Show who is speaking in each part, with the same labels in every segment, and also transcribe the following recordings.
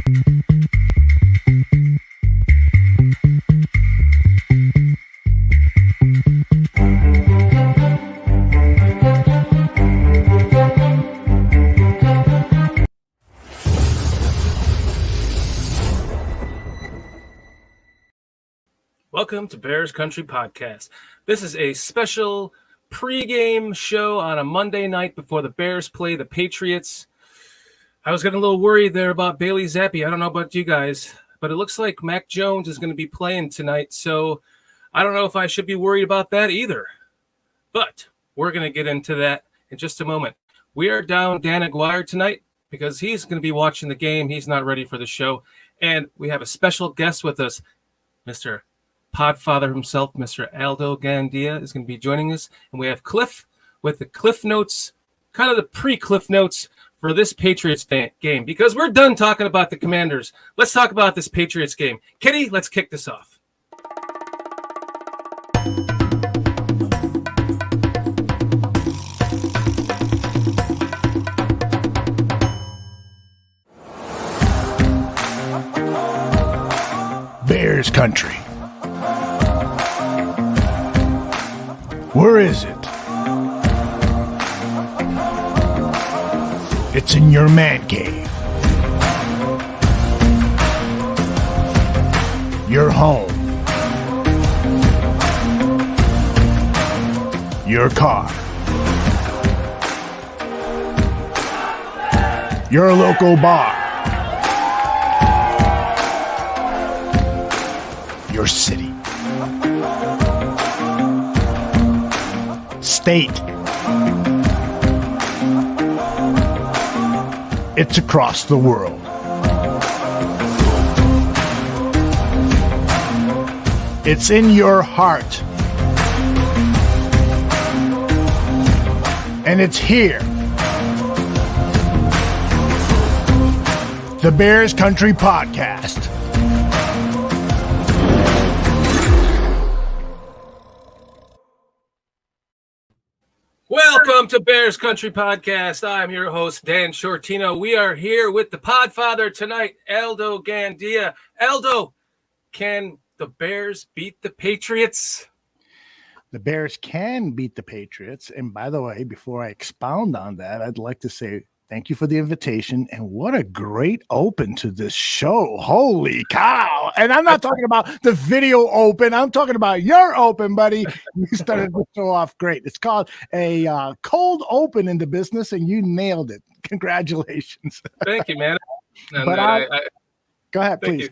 Speaker 1: Welcome to Bears Country Podcast. This is a special pregame show on a Monday night before the Bears play the Patriots. I was getting a little worried there about Bailey Zappi. I don't know about you guys, but it looks like Mac Jones is going to be playing tonight, so I don't know if I should be worried about that either. But we're going to get into that in just a moment. We are down Dan Aguire tonight because he's going to be watching the game. He's not ready for the show. And we have a special guest with us, Mr. Podfather himself, Mr. Aldo Gandia, is going to be joining us. And we have Cliff with the Cliff Notes, kind of the pre-Cliff Notes for this Patriots game. Because we're done talking about the Commanders. Let's talk about this Patriots game. Kitty, let's kick this off.
Speaker 2: Bears Country. Where is it? It's in your man cave. Your home. Your car. Your local bar. Your city. State. It's across the world. It's in your heart. And it's here. The Bears Country Podcast.
Speaker 1: Welcome to Bears Country Podcast. I'm your host, Dan Shortino. We are here with the Podfather tonight, Aldo Gandia. Aldo, can the Bears beat the Patriots?
Speaker 2: The Bears can beat the Patriots. And by the way, before I expound on that, I'd like to say thank you for the invitation. And what a great open to this show. Holy cow. And I'm not talking about the video open. I'm talking about your open, buddy. You started the show off great. It's called a cold open in the business, and you nailed it. Congratulations.
Speaker 1: Thank you, man. And
Speaker 2: but go ahead,
Speaker 1: please.
Speaker 2: You.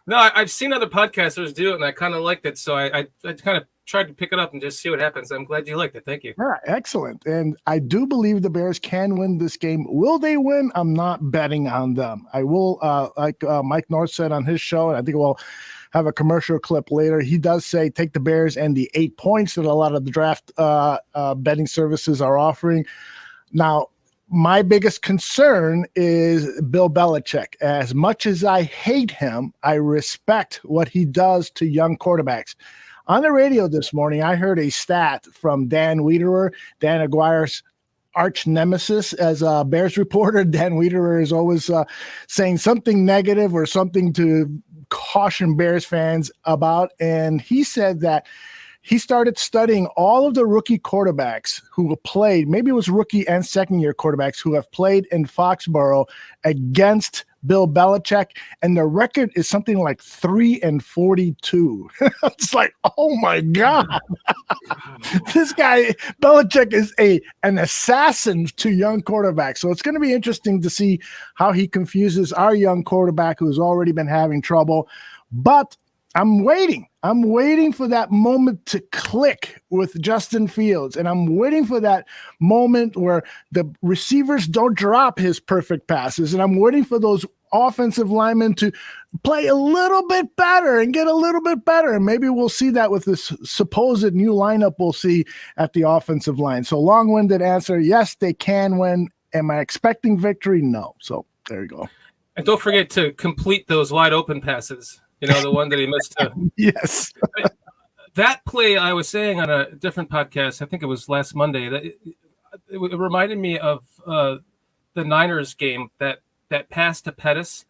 Speaker 1: No, I've seen other podcasters do it, and I kind of liked it. So I kind of tried to pick it up and just see what happens. I'm glad you liked it. Thank you.
Speaker 2: Yeah, excellent. And I do believe the Bears can win this game. Will they win? I'm not betting on them. I will, like Mike North said on his show, and I think we'll have a commercial clip later. He does say take the Bears and the 8 points that a lot of the draft betting services are offering. Now, my biggest concern is Bill Belichick. As much as I hate him, I respect what he does to young quarterbacks. On the radio this morning, I heard a stat from Dan Wiederer, Dan Aguire's arch nemesis as a Bears reporter. Dan Wiederer is always saying something negative or something to caution Bears fans about. And he said that he started studying all of the rookie quarterbacks who played, maybe it was rookie and second-year quarterbacks who have played in Foxborough against Bill Belichick, and the record is something like 3-42. It's like, oh my God. This guy, Belichick, is an assassin to young quarterbacks. So it's going to be interesting to see how he confuses our young quarterback who's already been having trouble. But I'm waiting. I'm waiting for that moment to click with Justin Fields. And I'm waiting for that moment where the receivers don't drop his perfect passes. And I'm waiting for those offensive linemen to play a little bit better and get a little bit better. And maybe we'll see that with this supposed new lineup we'll see at the offensive line. So long-winded answer, yes, they can win. Am I expecting victory? No. So there you go.
Speaker 1: And don't forget to complete those wide open passes. You know, the one that he missed.
Speaker 2: Yes.
Speaker 1: That play I was saying on a different podcast, I think it was last Monday, that it reminded me of the Niners game, that pass to Pettis.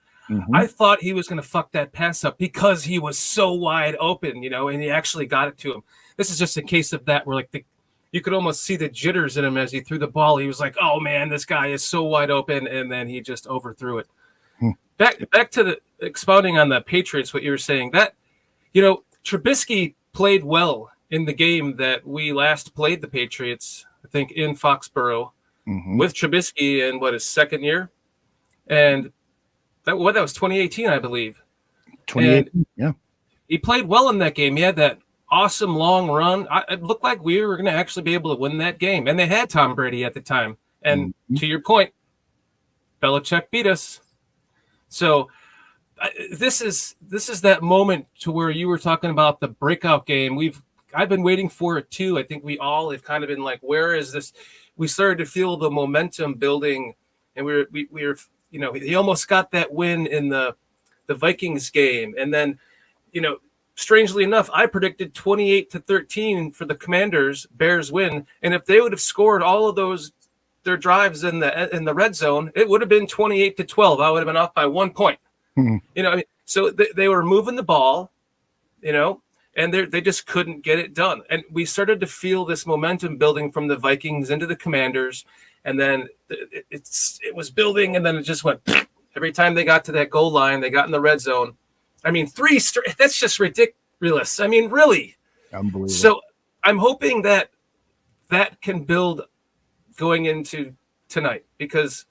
Speaker 1: I thought he was going to fuck that pass up because he was so wide open, and he actually got it to him. This is just a case of that where you could almost see the jitters in him as he threw the ball. He was like, oh man, this guy is so wide open. And then he just overthrew it. Back to the expounding on the Patriots, what you were saying, that, Trubisky played well in the game that we last played the Patriots, I think in Foxborough with Trubisky in his second year. And that was 2018, I believe.
Speaker 2: 2018, yeah.
Speaker 1: He played well in that game. He had that awesome long run. It looked like we were going to actually be able to win that game. And they had Tom Brady at the time. And to your point, Belichick beat us. So this is that moment to where you were talking about the breakout game. I've been waiting for it too. I think we all have kind of been like, where is this? We started to feel the momentum building, and we were he almost got that win in the Vikings game. And then, strangely enough, I predicted 28-13 for the Commanders. Bears win, and if they would have scored all of their drives in the red zone, it would have been 28-12. I would have been off by 1 point. So they were moving the ball, and they just couldn't get it done. And we started to feel this momentum building from the Vikings into the Commanders, and then it was building, and then it just went. Every time they got to that goal line, they got in the red zone. I mean, that's just ridiculous. I mean, really.
Speaker 2: Unbelievable.
Speaker 1: So I'm hoping that can build going into tonight because,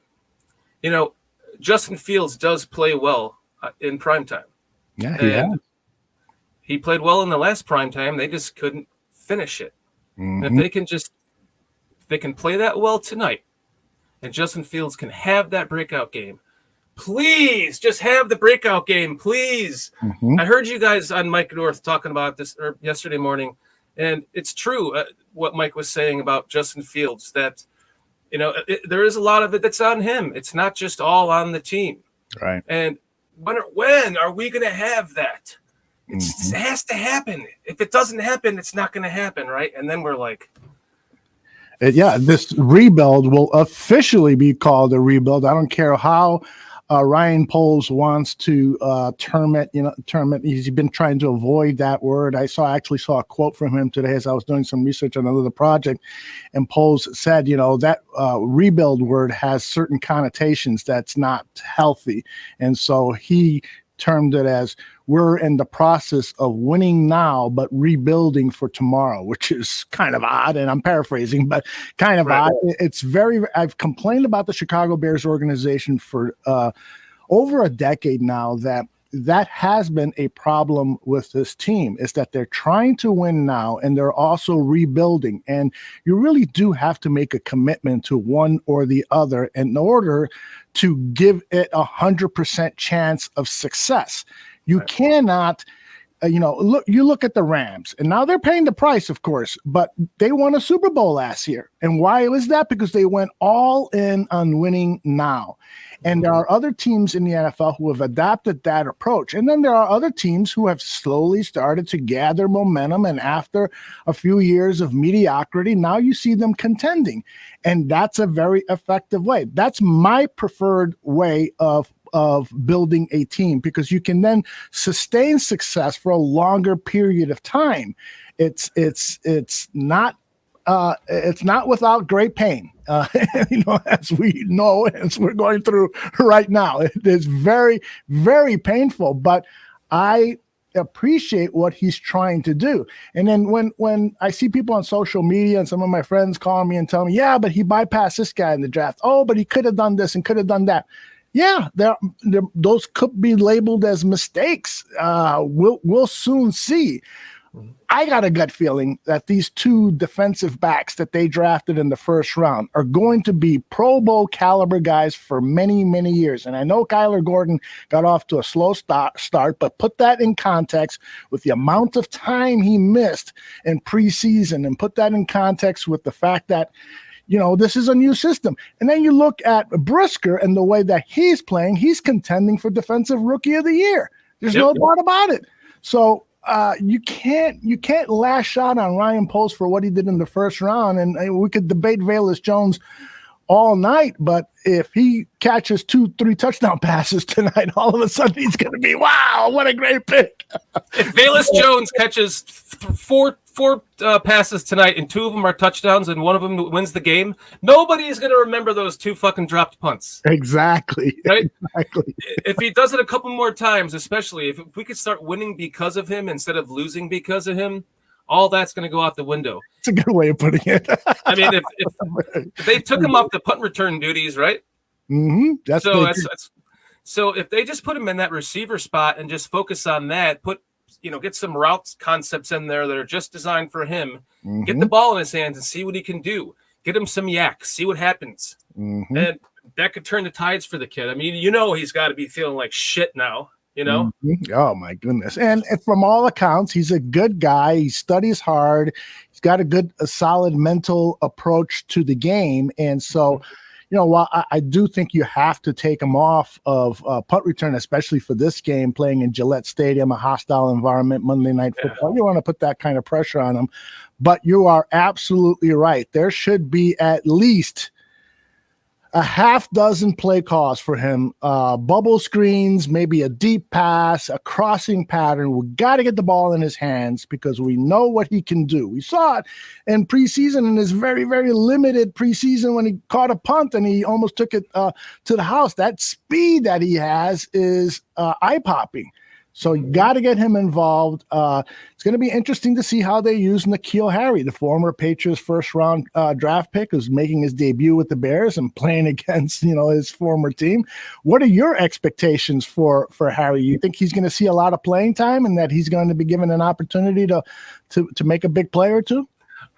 Speaker 1: Justin Fields does play well in primetime.
Speaker 2: Yeah,
Speaker 1: he played well in the last primetime. They just couldn't finish it. And if they can play that well tonight, and Justin Fields can have that breakout game, please just have the breakout game, please. I heard you guys on Mike North talking about this yesterday morning, and it's true what Mike was saying about Justin Fields, that there is a lot of it that's on him. It's not just all on the team.
Speaker 2: Right.
Speaker 1: And when are we going to have that? It has to happen. If it doesn't happen, it's not going to happen, right? And then we're like,
Speaker 2: this rebuild will officially be called a rebuild. I don't care how Ryan Poles wants to term it. He's been trying to avoid that word. I actually saw a quote from him today as I was doing some research on another project, and Poles said, that rebuild word has certain connotations that's not healthy, and so he termed it as we're in the process of winning now, but rebuilding for tomorrow, which is kind of odd. And I'm paraphrasing, but kind of odd. It's I've complained about the Chicago Bears organization for over a decade now that has been a problem with this team, is that they're trying to win now and they're also rebuilding. And you really do have to make a commitment to one or the other in order to give it 100% chance of success. You cannot, look at the Rams, and now they're paying the price, of course, but they won a Super Bowl last year. And why was that? Because they went all in on winning now. And there are other teams in the NFL who have adopted that approach. And then there are other teams who have slowly started to gather momentum. And after a few years of mediocrity, now you see them contending. And that's a very effective way. That's my preferred way of building a team, because you can then sustain success for a longer period of time. It's not without great pain, as we know, as we're going through right now. It is very, very painful, but I appreciate what he's trying to do. And then when I see people on social media and some of my friends call me and tell me, yeah, but he bypassed this guy in the draft. Oh, but he could have done this and could have done that. Yeah, those could be labeled as mistakes. We'll soon see. I got a gut feeling that these two defensive backs that they drafted in the first round are going to be Pro Bowl caliber guys for many, many years. And I know Kyler Gordon got off to a slow start, but put that in context with the amount of time he missed in preseason, and put that in context with the fact that, this is a new system. And then you look at Brisker and the way that he's playing, he's contending for Defensive Rookie of the Year. There's no doubt about it. So you can't lash out on Ryan Poles for what he did in the first round. And we could debate Velus Jones all night, but if he catches 2-3 touchdown passes tonight, all of a sudden he's going to be, wow, what a great pick.
Speaker 1: If Velus Jones catches four passes tonight and 2 of them are touchdowns and 1 of them wins the game, nobody is going to remember those 2 fucking dropped punts.
Speaker 2: Exactly.
Speaker 1: Right?
Speaker 2: Exactly.
Speaker 1: If he does it a couple more times, especially if we could start winning because of him instead of losing because of him, all that's going to go out the window.
Speaker 2: It's a good way of putting it.
Speaker 1: I mean, if they took him off the punt return duties, right?
Speaker 2: Mm-hmm.
Speaker 1: So if they just put him in that receiver spot and just focus on that, get some routes concepts in there that are just designed for him, get the ball in his hands and see what he can do. Get him some yak, see what happens. And that could turn the tides for the kid. I mean, he's got to be feeling like shit now.
Speaker 2: Oh my goodness. And from all accounts, he's a good guy. He studies hard. He's got a solid mental approach to the game. And so, while I do think you have to take him off of punt return, especially for this game, playing in Gillette Stadium, a hostile environment, Monday Night Football, you want to put that kind of pressure on him. But you are absolutely right. There should be at least a half dozen play calls for him, bubble screens, maybe a deep pass, a crossing pattern. We got to get the ball in his hands because we know what he can do. We saw it in preseason, in his very, very limited preseason when he caught a punt and he almost took it to the house. That speed that he has is eye-popping. So you got to get him involved. It's going to be interesting to see how they use N'Keal Harry, the former Patriots first-round draft pick, who's making his debut with the Bears and playing against his former team. What are your expectations for Harry? You think he's going to see a lot of playing time and that he's going to be given an opportunity to make a big play or two?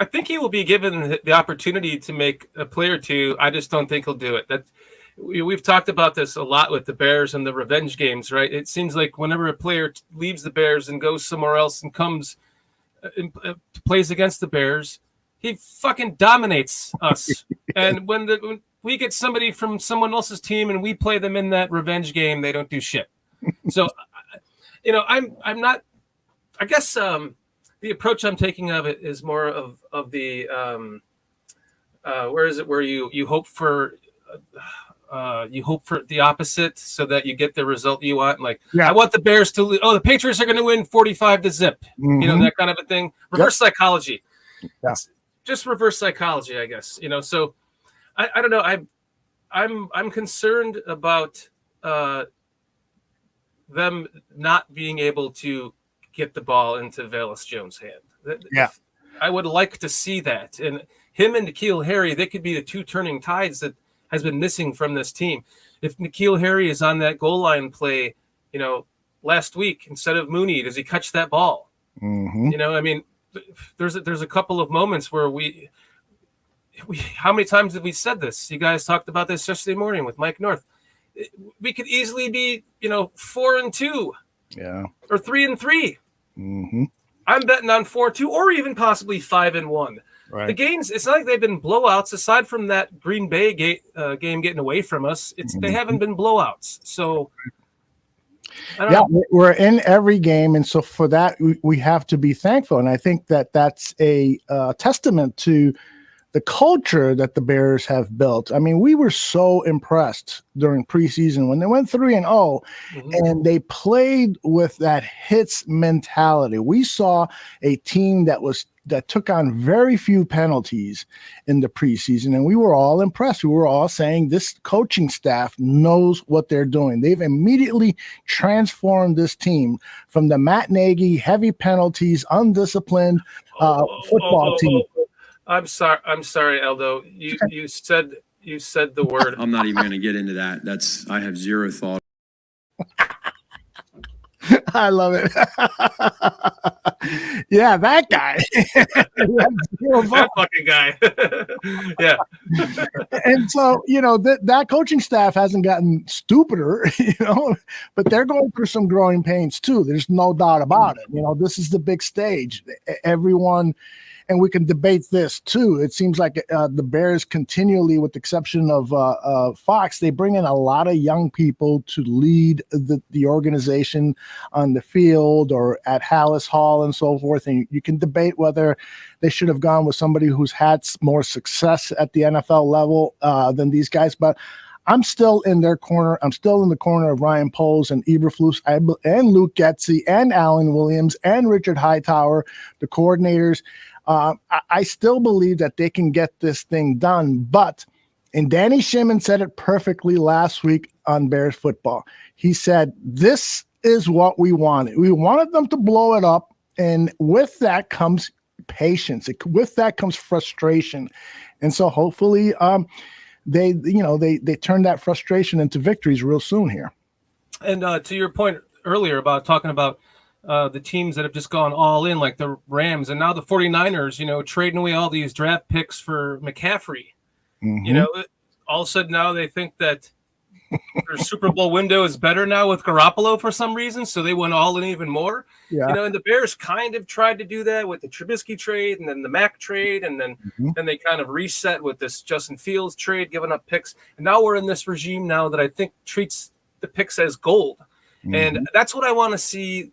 Speaker 1: I think he will be given the opportunity to make a play or two. I just don't think he'll do it. We've talked about this a lot with the Bears and the revenge games, right? It seems like whenever a player leaves the Bears and goes somewhere else and comes and plays against the Bears, he fucking dominates us. And when we get somebody from someone else's team and we play them in that revenge game, they don't do shit. So, I'm not. I guess the approach I'm taking of it is more of the where you hope for. You hope for the opposite so that you get the result you want. I want the Bears to lose. Oh, the Patriots are going to win 45-0. That kind of a thing. Reverse psychology.
Speaker 2: Yeah.
Speaker 1: Just reverse psychology, I guess. So I don't know. I'm concerned about them not being able to get the ball into Velus Jones' hand.
Speaker 2: Yeah.
Speaker 1: I would like to see that. And him and N'Keal Harry, they could be the 2 turning tides that has been missing from this team. If N'Keal Harry is on that goal line play, last week instead of Mooney, does he catch that ball? I mean, there's a couple of moments where we how many times have we said this? You guys talked about this yesterday morning with Mike North. We could easily be, 4-2, or 3-3. I'm betting on 4-2, or even possibly 5-1. Right. The games, it's not like they've been blowouts. Aside from that Green Bay game getting away from us, they haven't been blowouts. So,
Speaker 2: we're in every game, and so for that, we have to be thankful. And I think that's a testament to the culture that the Bears have built. I mean, we were so impressed during preseason when they went 3-0 and they played with that hits mentality. We saw a team that took on very few penalties in the preseason, and we were all impressed. We were all saying this coaching staff knows what they're doing. They've immediately transformed this team from the Matt Nagy heavy penalties, undisciplined football team.
Speaker 1: I'm sorry, Aldo. You said the word.
Speaker 3: I'm not even going to get into that. I have zero thought.
Speaker 2: I love it. Yeah, that guy.
Speaker 1: That fucking guy. Yeah.
Speaker 2: And so, that coaching staff hasn't gotten stupider, but they're going through some growing pains too. There's no doubt about it. This is the big stage. Everyone and we can debate this too. It seems like the Bears continually, with the exception of Fox, they bring in a lot of young people to lead the organization on the field or at Hallis Hall and so forth. And you can debate whether they should have gone with somebody who's had more success at the NFL level than these guys. But I'm still in their corner. I'm still in the corner of Ryan Poles and Eberflus and Luke Getsy and Alan Williams and Richard Hightower, the coordinators. I still believe that they can get this thing done. And Danny Schimmon said it perfectly last week on Bears football. He said, this is what we wanted. We wanted them to blow it up. And with that comes patience. With that comes frustration. And so hopefully they turn that frustration into victories real soon here. And
Speaker 1: to your point earlier about talking about the teams that have just gone all in, like the Rams and now the 49ers, trading away all these draft picks for McCaffrey. Mm-hmm. All of a sudden now they think that their Super Bowl window is better now with Garoppolo for some reason, so they went all in even more. Yeah. And the Bears kind of tried to do that with the Trubisky trade and then the Mack trade, and then they kind of reset with this Justin Fields trade, giving up picks. And now we're in this regime now that I think treats the picks as gold. Mm-hmm. And that's what I want to see.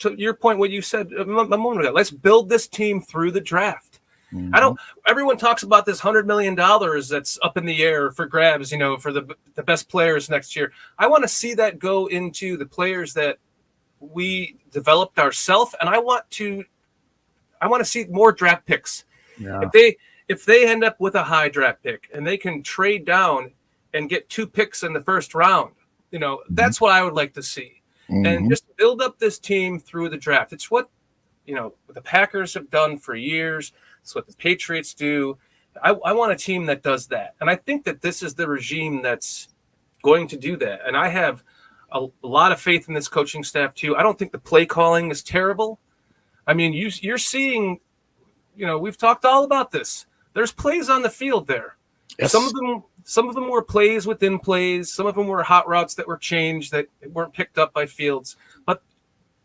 Speaker 1: To your point, what you said a moment ago, let's build this team through the draft. Mm-hmm. Everyone talks about this $100 million that's up in the air for grabs, for the best players next year. I want to see that go into the players that we developed ourselves, and I want to see more draft picks. Yeah. If they end up with a high draft pick and they can trade down and get 2 picks in the first round, that's what I would like to see. Mm-hmm. And just build up this team through the draft. It's what the Packers have done for years. It's what the Patriots do. I want a team that does that. And I think that this is the regime that's going to do that. And I have a lot of faith in this coaching staff too. I don't think the play calling is terrible. I mean, you're seeing, we've talked all about this. There's plays on the field there. Yes. Some of them were plays within plays. Some of them were hot routes that were changed that weren't picked up by Fields. But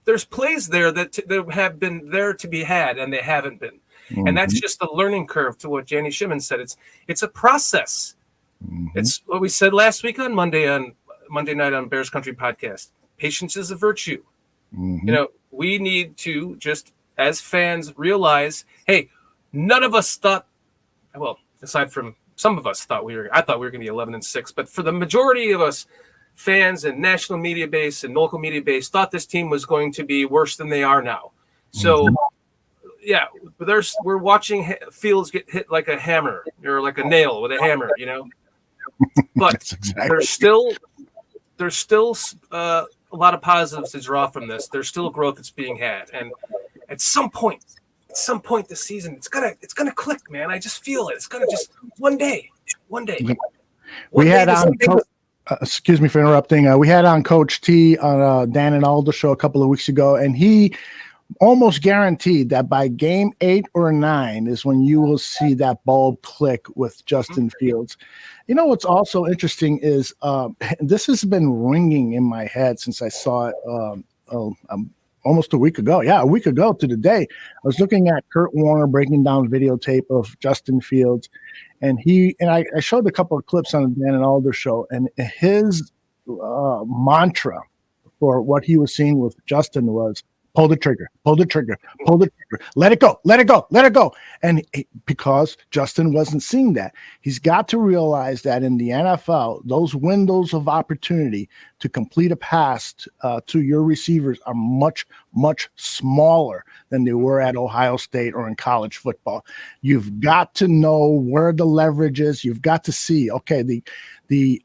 Speaker 1: there's plays there that have been there to be had, and they haven't been. Mm-hmm. And that's just the learning curve to what Danny Schimmon said. It's a process. Mm-hmm. It's what we said last week on Monday night on Bears Country Podcast. Patience is a virtue. Mm-hmm. We need to just, as fans, realize, hey, none of us thought, well, aside from some of us thought I thought we were going to be 11-6, but for the majority of us fans and national media base and local media base thought this team was going to be worse than they are now. So, yeah, we're watching Fields get hit like a hammer or like a nail with a hammer, But exactly. there's still a lot of positives to draw from this. There's still growth that's being had, and at some point this season, it's gonna click, man. I just feel it. It's gonna just one day.
Speaker 2: We had on. Excuse me for interrupting. We had on Coach T on Dan and Aldo show a couple of weeks ago, and he almost guaranteed that by game 8 or 9 is when you will see that bulb click with Justin Fields. What's also interesting is this has been ringing in my head since I saw it almost a week ago. Yeah, a week ago to the day. I was looking at Kurt Warner breaking down videotape of Justin Fields, and I showed a couple of clips on the Dan and Aldo show, and his mantra for what he was seeing with Justin was, pull the trigger, let it go. And because Justin wasn't seeing that, he's got to realize that in the NFL, those windows of opportunity to complete a pass to your receivers are much, much smaller than they were at Ohio State or in college football. You've got to know where the leverage is. You've got to see, okay,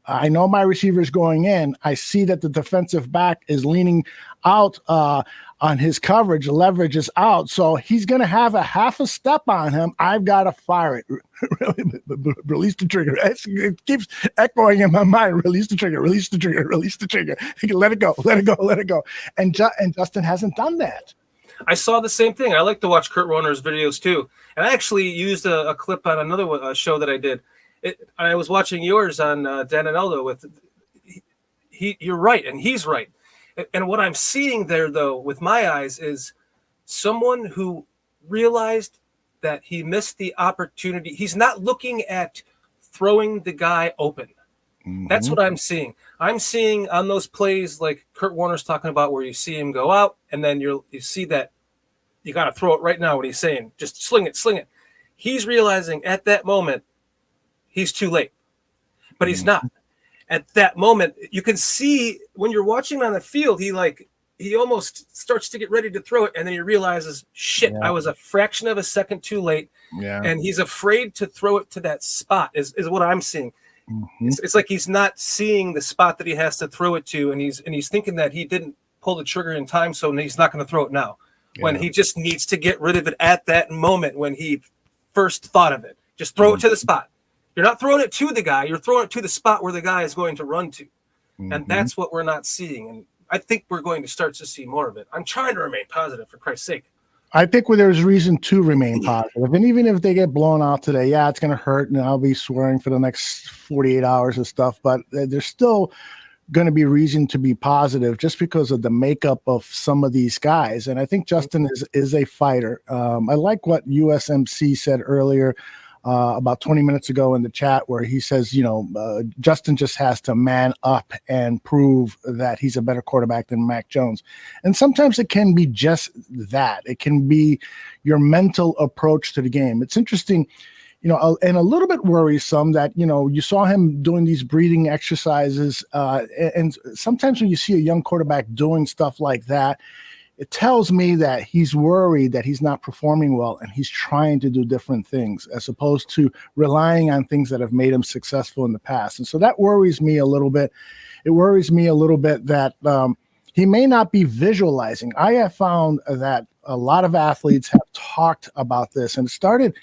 Speaker 2: I know my receiver's going in. I see that the defensive back is leaning out on his coverage. The leverage is out. So he's going to have a half a step on him. I've got to fire it. Release the trigger. It keeps echoing in my mind. Release the trigger. Let it go. And Justin hasn't done that.
Speaker 1: I saw the same thing. I like to watch Kurt Warner's videos too. And I actually used a clip on another show that I did. I was watching yours on Dan and Aldo you're right, and he's right. And what I'm seeing there, though, with my eyes, is someone who realized that he missed the opportunity. He's not looking at throwing the guy open. That's what I'm seeing. I'm seeing on those plays like Kurt Warner's talking about, where you see him go out and then you see that you got to throw it right now. What he's saying, just sling it. He's realizing at that moment he's too late, but he's not. At that moment, you can see when you're watching on the field, he almost starts to get ready to throw it, and then he realizes, shit, I was a fraction of a second too late. Yeah. And he's afraid to throw it to that spot is what I'm seeing. It's like he's not seeing the spot that he has to throw it to, and he's thinking that he didn't pull the trigger in time, so he's not going to throw it now. When he just needs to get rid of it at that moment when he first thought of it. Just throw it to the spot. You're not throwing it to the guy. You're throwing it to the spot where the guy is going to run to. And that's what we're not seeing. And I think we're going to start to see more of it. I'm trying to remain positive, for Christ's sake.
Speaker 2: I think there's reason to remain positive. And even if they get blown out today, yeah, it's going to hurt, and I'll be swearing for the next 48 hours and stuff. But there's still going to be reason to be positive just because of the makeup of some of these guys. And I think Justin is a fighter. I like what USMC said earlier about 20 minutes ago in the chat, where he says, Justin just has to man up and prove that he's a better quarterback than Mac Jones. And sometimes it can be just that. It can be your mental approach to the game. It's interesting, and a little bit worrisome that, you saw him doing these breathing exercises. And sometimes when you see a young quarterback doing stuff like that, it tells me that he's worried that he's not performing well, and he's trying to do different things as opposed to relying on things that have made him successful in the past. And so that worries me a little bit. It worries me a little bit that he may not be visualizing. I have found that a lot of athletes have talked about this, and it started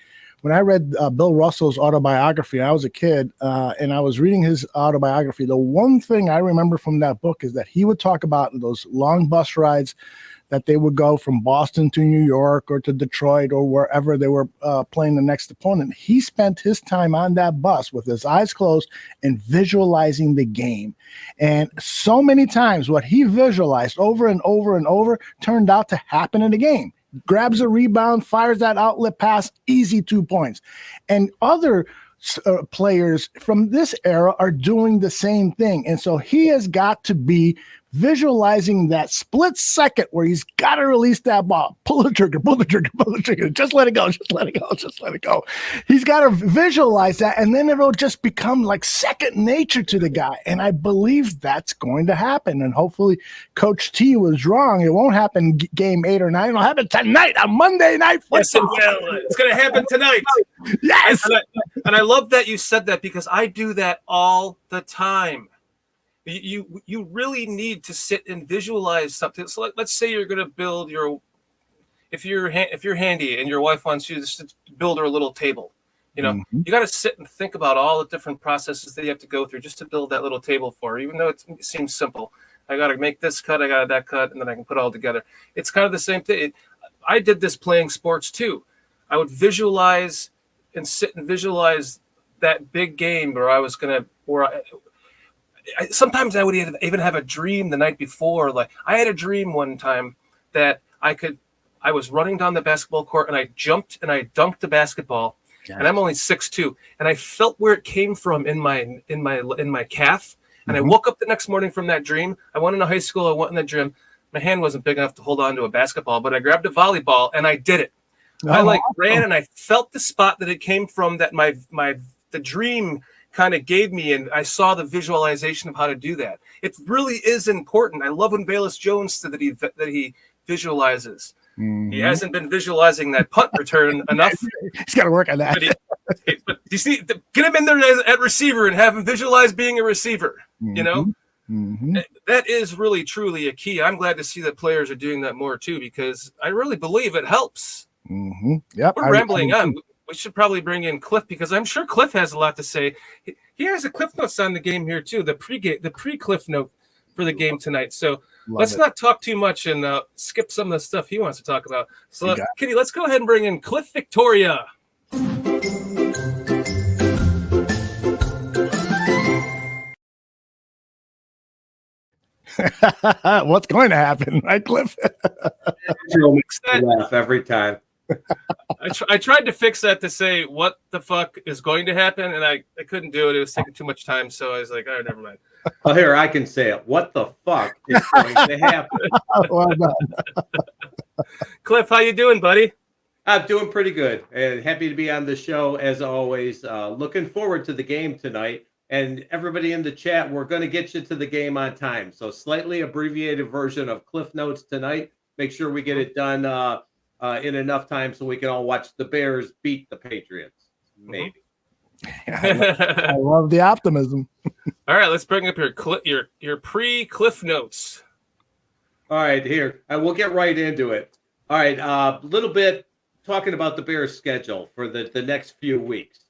Speaker 2: when I read Bill Russell's autobiography. I was a kid, and I was reading his autobiography. The one thing I remember from that book is that he would talk about those long bus rides that they would go from Boston to New York or to Detroit or wherever they were playing the next opponent. He spent his time on that bus with his eyes closed and visualizing the game. And so many times what he visualized over and over and over turned out to happen in the game. Grabs a rebound, fires that outlet pass, easy 2 points. And other players from this era are doing the same thing. And so he has got to be visualizing that split second where he's got to release that ball, pull the trigger, just let it go. He's got to visualize that, and then it'll just become like second nature to the guy. And I believe that's going to happen. And hopefully Coach T was wrong. It won't happen game 8 or 9. It'll happen tonight on Monday Night Football.
Speaker 1: Yes, it will. It's going to happen tonight.
Speaker 2: Yes.
Speaker 1: And I love that you said that, because I do that all the time. You really need to sit and visualize something. So let's say you're going to build if you're handy and your wife wants you to build her a little table, you got to sit and think about all the different processes that you have to go through just to build that little table for her. Even though it seems simple, I got to make this cut, I got that cut, and then I can put it all together. It's kind of the same thing. I did this playing sports too. I would visualize and sit and visualize that big game where I was going to, sometimes I would even have a dream the night before. Like I had a dream one time that I was running down the basketball court and I jumped and I dunked the basketball. Yes. And I'm only 6'2", and I felt where it came from in my calf. And I woke up the next morning from that dream. I went into high school. I went in the gym. My hand wasn't big enough to hold on to a basketball, but I grabbed a volleyball and I did it. I ran and I felt the spot that it came from, that the dream kind of gave me, and I saw the visualization of how to do that. It really is important. I love when Bayless Jones said that he visualizes. He hasn't been visualizing that punt return enough.
Speaker 2: He's got to work on that.
Speaker 1: But you see, get him in there at receiver and have him visualize being a receiver. That is really truly a key. I'm glad to see that players are doing that more too, because I really believe it helps.
Speaker 2: Yep.
Speaker 1: We're rambling on. We should probably bring in Cliff, because I'm sure Cliff has a lot to say. He has a Cliff Notes on the game here too, the pre-Cliff Note for the game tonight. So let's not talk too much and skip some of the stuff he wants to talk about. So, Kitty, let's go ahead and bring in Cliff Victoria.
Speaker 2: What's going to happen, right, Cliff?
Speaker 4: Laugh every time.
Speaker 1: I tried to fix that to say what the fuck is going to happen, and I couldn't do it. It was taking too much time, so I was like, all right, never mind.
Speaker 4: Well, here, I can say it. What the fuck is going to happen?
Speaker 2: Well done.
Speaker 1: Cliff, how you doing, buddy?
Speaker 4: I'm doing pretty good and happy to be on the show as always. Looking forward to the game tonight. And everybody in the chat, we're going to get you to the game on time. So slightly abbreviated version of Cliff Notes tonight. Make sure we get it done in enough time so we can all watch the Bears beat the Patriots. Maybe.
Speaker 2: I love the optimism.
Speaker 1: All right, let's bring up your pre-Cliff Notes.
Speaker 4: All right, here. We'll get right into it. All right, a little bit talking about the Bears' schedule for the next few weeks.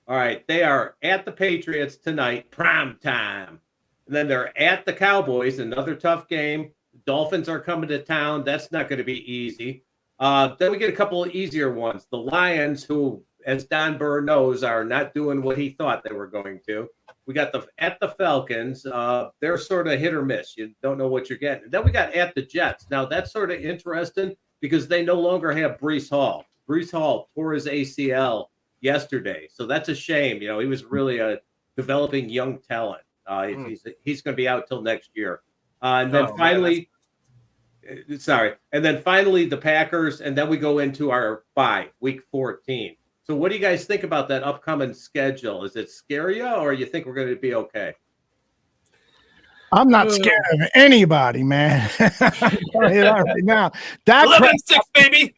Speaker 4: All right, they are at the Patriots tonight, prime time. And then they're at the Cowboys, another tough game. Dolphins are coming to town. That's not going to be easy. Then we get a couple of easier ones. The Lions, who, as Don Burr knows, are not doing what he thought they were going to. We got at the Falcons. They're sort of hit or miss. You don't know what you're getting. Then we got at the Jets. Now, that's sort of interesting because they no longer have Breece Hall. Breece Hall tore his ACL yesterday. So that's a shame. You know, he was really a developing young talent. He's going to be out till next year. And then finally the Packers, and then we go into our bye, week 14. So what do you guys think about that upcoming schedule? Is it scary you, or you think we're going to be okay?
Speaker 2: I'm not scared of anybody, man. I'll tell you that right now.
Speaker 1: 11-6, baby.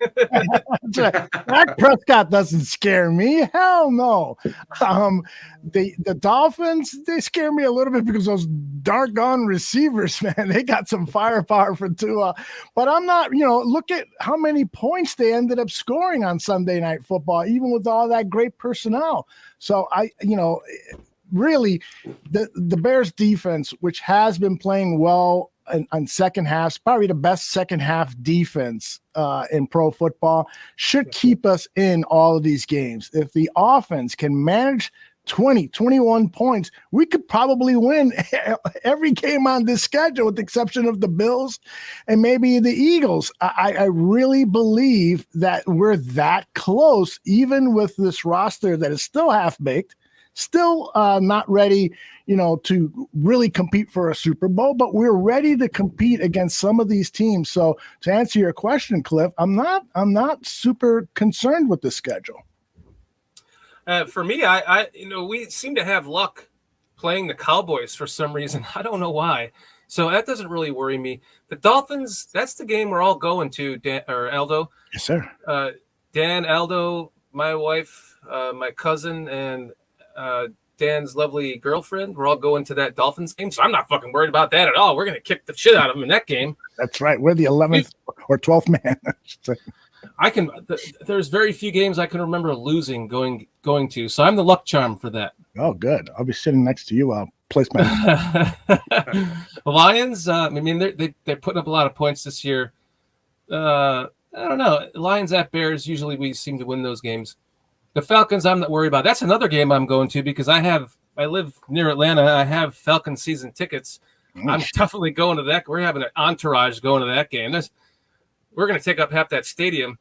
Speaker 2: Dak Prescott doesn't scare me. Hell no. The Dolphins, they scare me a little bit because those doggone receivers, man, they got some firepower for Tua. But I'm not, look at how many points they ended up scoring on Sunday Night Football, even with all that great personnel. So really, the Bears defense, which has been playing well on second halves, probably the best second half defense in pro football, should keep us in all of these games. If the offense can manage 20, 21 points, we could probably win every game on this schedule with the exception of the Bills and maybe the Eagles. I really believe that we're that close, even with this roster that is still half-baked. Still not ready, to really compete for a Super Bowl, but we're ready to compete against some of these teams. So to answer your question, Cliff, I'm not super concerned with the schedule.
Speaker 1: For me, we seem to have luck playing the Cowboys for some reason. I don't know why. So that doesn't really worry me. The Dolphins, that's the game we're all going to, Dan, or Aldo.
Speaker 2: Yes, sir.
Speaker 1: Dan, Aldo, my wife, my cousin, and Dan's lovely girlfriend. We're all going to that Dolphins game, so I'm not fucking worried about that at all. We're going to kick the shit out of them in that game.
Speaker 2: That's right. We're the 11th or 12th man.
Speaker 1: There's very few games I can remember losing going to, so I'm the luck charm for that.
Speaker 2: Oh, good. I'll be sitting next to you. I'll place my
Speaker 1: The Lions, they're putting up a lot of points this year. I don't know. Lions at Bears, usually we seem to win those games. The Falcons, I'm not worried about. That's another game I'm going to because I live near Atlanta. I have Falcon season tickets. I'm definitely going to that. We're having an entourage going to that game. We're going to take up half that stadium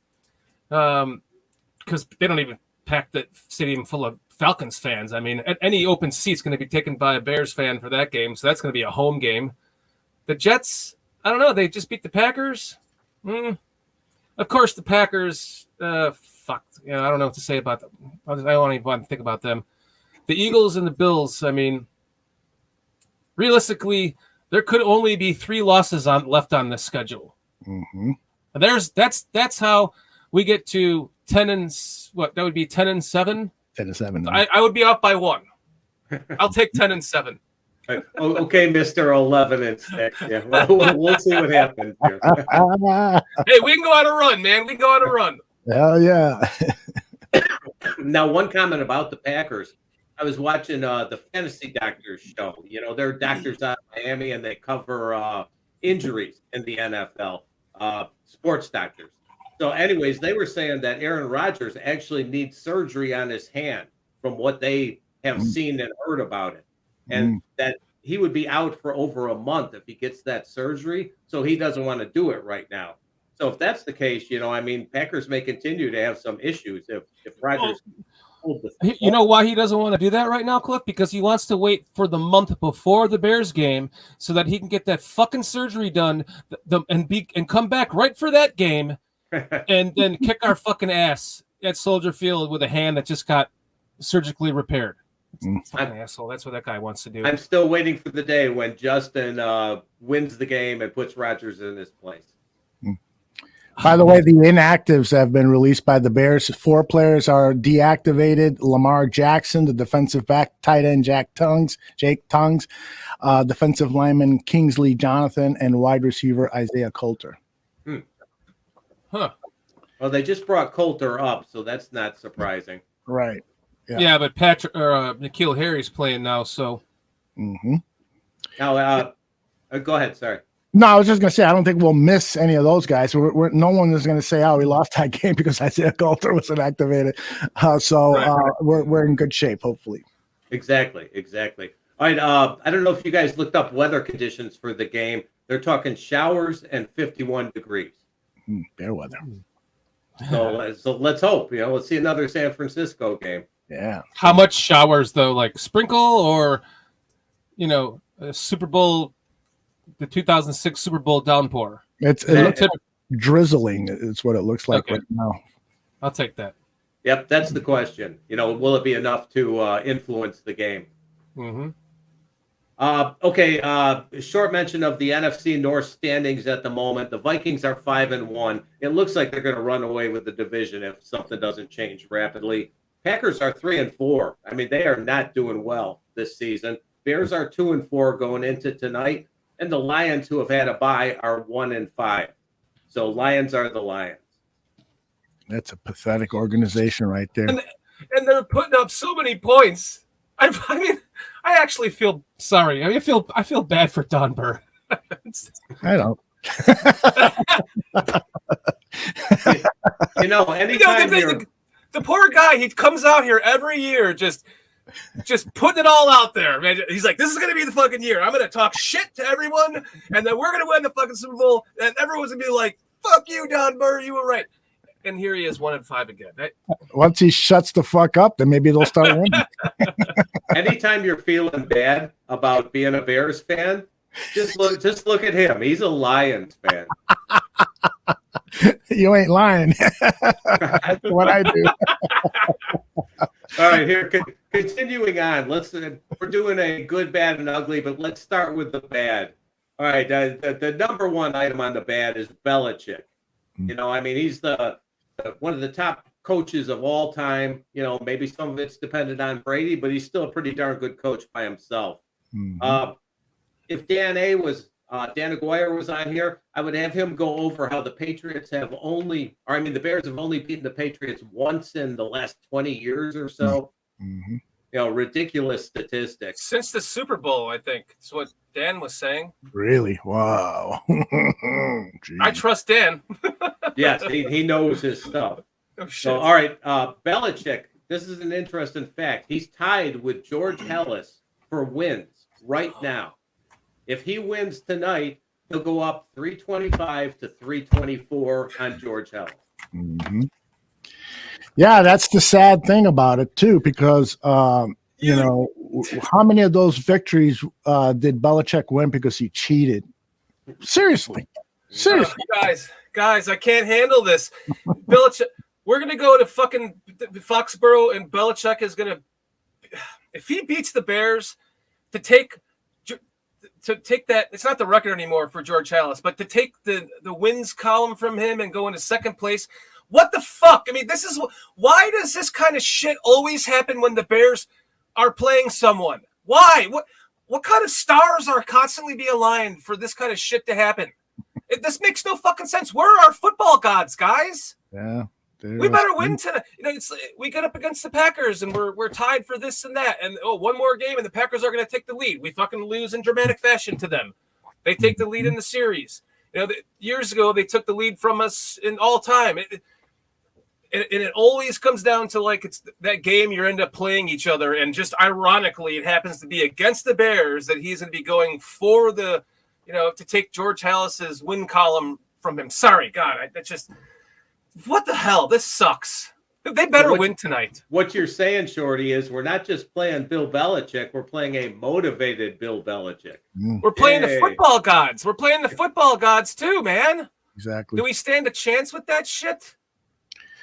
Speaker 1: because they don't even pack that stadium full of Falcons fans. I mean, any open seat's going to be taken by a Bears fan for that game, so that's going to be a home game. The Jets, I don't know. They just beat the Packers. Of course, the Packers. I don't know what to say about them. I don't even want to think about them. The Eagles and the Bills, realistically, there could only be 3 losses left on this schedule.
Speaker 2: Mm-hmm.
Speaker 1: That's how we get to 10 and what? That would be 10 and 7.
Speaker 2: 10 and 7.
Speaker 1: I would be off by 1. I'll take 10 and 7.
Speaker 4: Okay, Mr. 11 and 6. Yeah, we'll see what happens here.
Speaker 1: Hey, we can go on a run, man. We can go on a run.
Speaker 2: Hell yeah.
Speaker 4: Now, one comment about the Packers. I was watching the Fantasy Doctors show. They're doctors out of Miami, and they cover injuries in the NFL, sports doctors. So anyways, they were saying that Aaron Rodgers actually needs surgery on his hand from what they have seen and heard about it. And that he would be out for over a month if he gets that surgery. So he doesn't want to do it right now. So if that's the case, I mean, Packers may continue to have some issues if Rodgers.
Speaker 1: You know why he doesn't want to do that right now, Cliff? Because he wants to wait for the month before the Bears game so that he can get that fucking surgery done and come back right for that game and then kick our fucking ass at Soldier Field with a hand that just got surgically repaired. Fucking asshole. That's what that guy wants to do.
Speaker 4: I'm still waiting for the day when Justin wins the game and puts Rodgers in his place.
Speaker 2: By the way, the inactives have been released by the Bears. 4 players are deactivated. Lamar Jackson, the defensive back, tight end Jake Tongues, defensive lineman Kingsley Jonathan, and wide receiver Isaiah Coulter.
Speaker 1: Huh.
Speaker 4: Well, they just brought Coulter up, so that's not surprising.
Speaker 2: Right.
Speaker 1: Yeah, but N'Keal Harry's playing now, so.
Speaker 2: Mm-hmm.
Speaker 4: Now, go ahead. Sorry.
Speaker 2: No, I was just going to say, I don't think we'll miss any of those guys. No one is going to say, we lost that game because Isaiah Coulter was inactivated. We're in good shape, hopefully.
Speaker 4: Exactly. All right. I don't know if you guys looked up weather conditions for the game. They're talking showers and 51 degrees.
Speaker 2: Fair weather.
Speaker 4: So let's hope. Let's see another San Francisco game.
Speaker 2: Yeah.
Speaker 1: How much showers, though? Like sprinkle or, a Super Bowl, the 2006 Super Bowl downpour?
Speaker 2: It looks drizzling. It's what it looks like right now.
Speaker 1: I'll take that.
Speaker 4: Yep, that's the question. Will it be enough to influence the game?
Speaker 1: Mm-hmm.
Speaker 4: Short mention of the NFC North standings at the moment. The Vikings are 5-1. It looks like they're going to run away with the division if something doesn't change rapidly. Packers are 3-4. I mean, they are not doing well this season. Bears are 2-4 going into tonight, and the Lions, who have had a bye, are 1-5. So Lions are the Lions.
Speaker 2: That's a pathetic organization right there.
Speaker 1: And they're putting up so many points. I mean, I actually feel sorry. I feel bad for Don Burr.
Speaker 2: I don't.
Speaker 4: Anytime
Speaker 1: the poor guy, he comes out here every year just putting it all out there, man. He's like, this is going to be the fucking year. I'm going to talk shit to everyone, and then we're going to win the fucking Super Bowl, and everyone's going to be like, fuck you, Don Burr, you were right. And here he is, 1-5 again.
Speaker 2: Once he shuts the fuck up, then maybe they'll start winning.
Speaker 4: Anytime you're feeling bad about being a Bears fan, just look at him. He's a Lions fan.
Speaker 2: You ain't lying. That's what I do.
Speaker 4: All right, here, continuing on. We're doing a good, bad, and ugly, but let's start with the bad. All right, the number one item on the bad is Belichick. He's one of the top coaches of all time. Maybe some of it's dependent on Brady, but he's still a pretty darn good coach by himself.
Speaker 2: Mm-hmm.
Speaker 4: If Dan Aguire was on here, I would have him go over how the Bears have only beaten the Patriots once in the last 20 years or so.
Speaker 2: Mm-hmm.
Speaker 4: Ridiculous statistics.
Speaker 1: Since the Super Bowl, I think that's what Dan was saying.
Speaker 2: Really? Wow.
Speaker 1: I trust Dan.
Speaker 4: Yes, he knows his stuff.
Speaker 1: Oh, shit.
Speaker 4: So, all right, Belichick, this is an interesting fact. He's tied with George Ellis for wins right now. If he wins tonight, he'll go up 325 to 324 on George Ellis.
Speaker 2: Mm-hmm. Yeah, that's the sad thing about it, too, because, how many of those victories did Belichick win because he cheated? Seriously.
Speaker 1: Guys, I can't handle this. Belichick, we're going to go to fucking Foxborough, and Belichick is going to, if he beats the Bears, to take that, it's not the record anymore for George Halas, but to take the wins column from him and go into second place. What the fuck? I mean, why does this kind of shit always happen when the Bears are playing someone? Why? What kind of stars are constantly being aligned for this kind of shit to happen? This makes no fucking sense. We're our football gods, guys.
Speaker 2: Yeah.
Speaker 1: We better win tonight. We get up against the Packers and we're tied for this and that. And one more game and the Packers are going to take the lead. We fucking lose in dramatic fashion to them. They take the lead in the series. Years ago they took the lead from us in all time. It always comes down to it's that game you end up playing each other, and just ironically, it happens to be against the Bears that he's going to be going for the, to take George Halas's win column from him. Sorry, God, that's just what the hell. This sucks. They better win tonight.
Speaker 4: What you're saying, Shorty, is we're not just playing Bill Belichick. We're playing a motivated Bill Belichick.
Speaker 1: We're playing the football gods. We're playing the football gods too, man.
Speaker 2: Exactly.
Speaker 1: Do we stand a chance with that shit?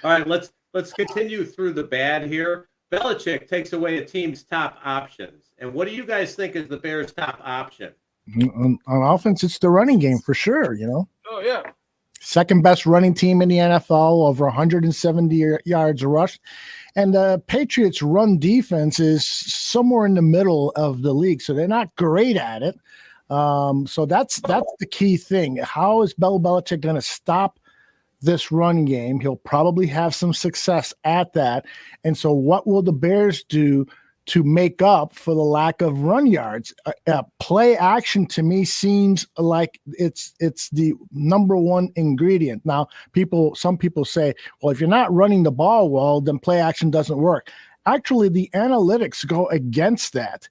Speaker 4: All right, let's continue through the bad here. Belichick takes away a team's top options. And what do you guys think is the Bears' top option?
Speaker 2: On offense, it's the running game for sure,
Speaker 1: Oh, yeah.
Speaker 2: Second best running team in the NFL, over 170 yards rushed. And the Patriots' run defense is somewhere in the middle of the league, so they're not great at it. So that's the key thing. How is Bill Belichick going to stop this run game? He'll probably have some success at that. And so what will the Bears do to make up for the lack of run yards? Play action to me seems like it's the number one ingredient. Now, some people say, well, if you're not running the ball well, then play action doesn't work. Actually, the analytics go against that.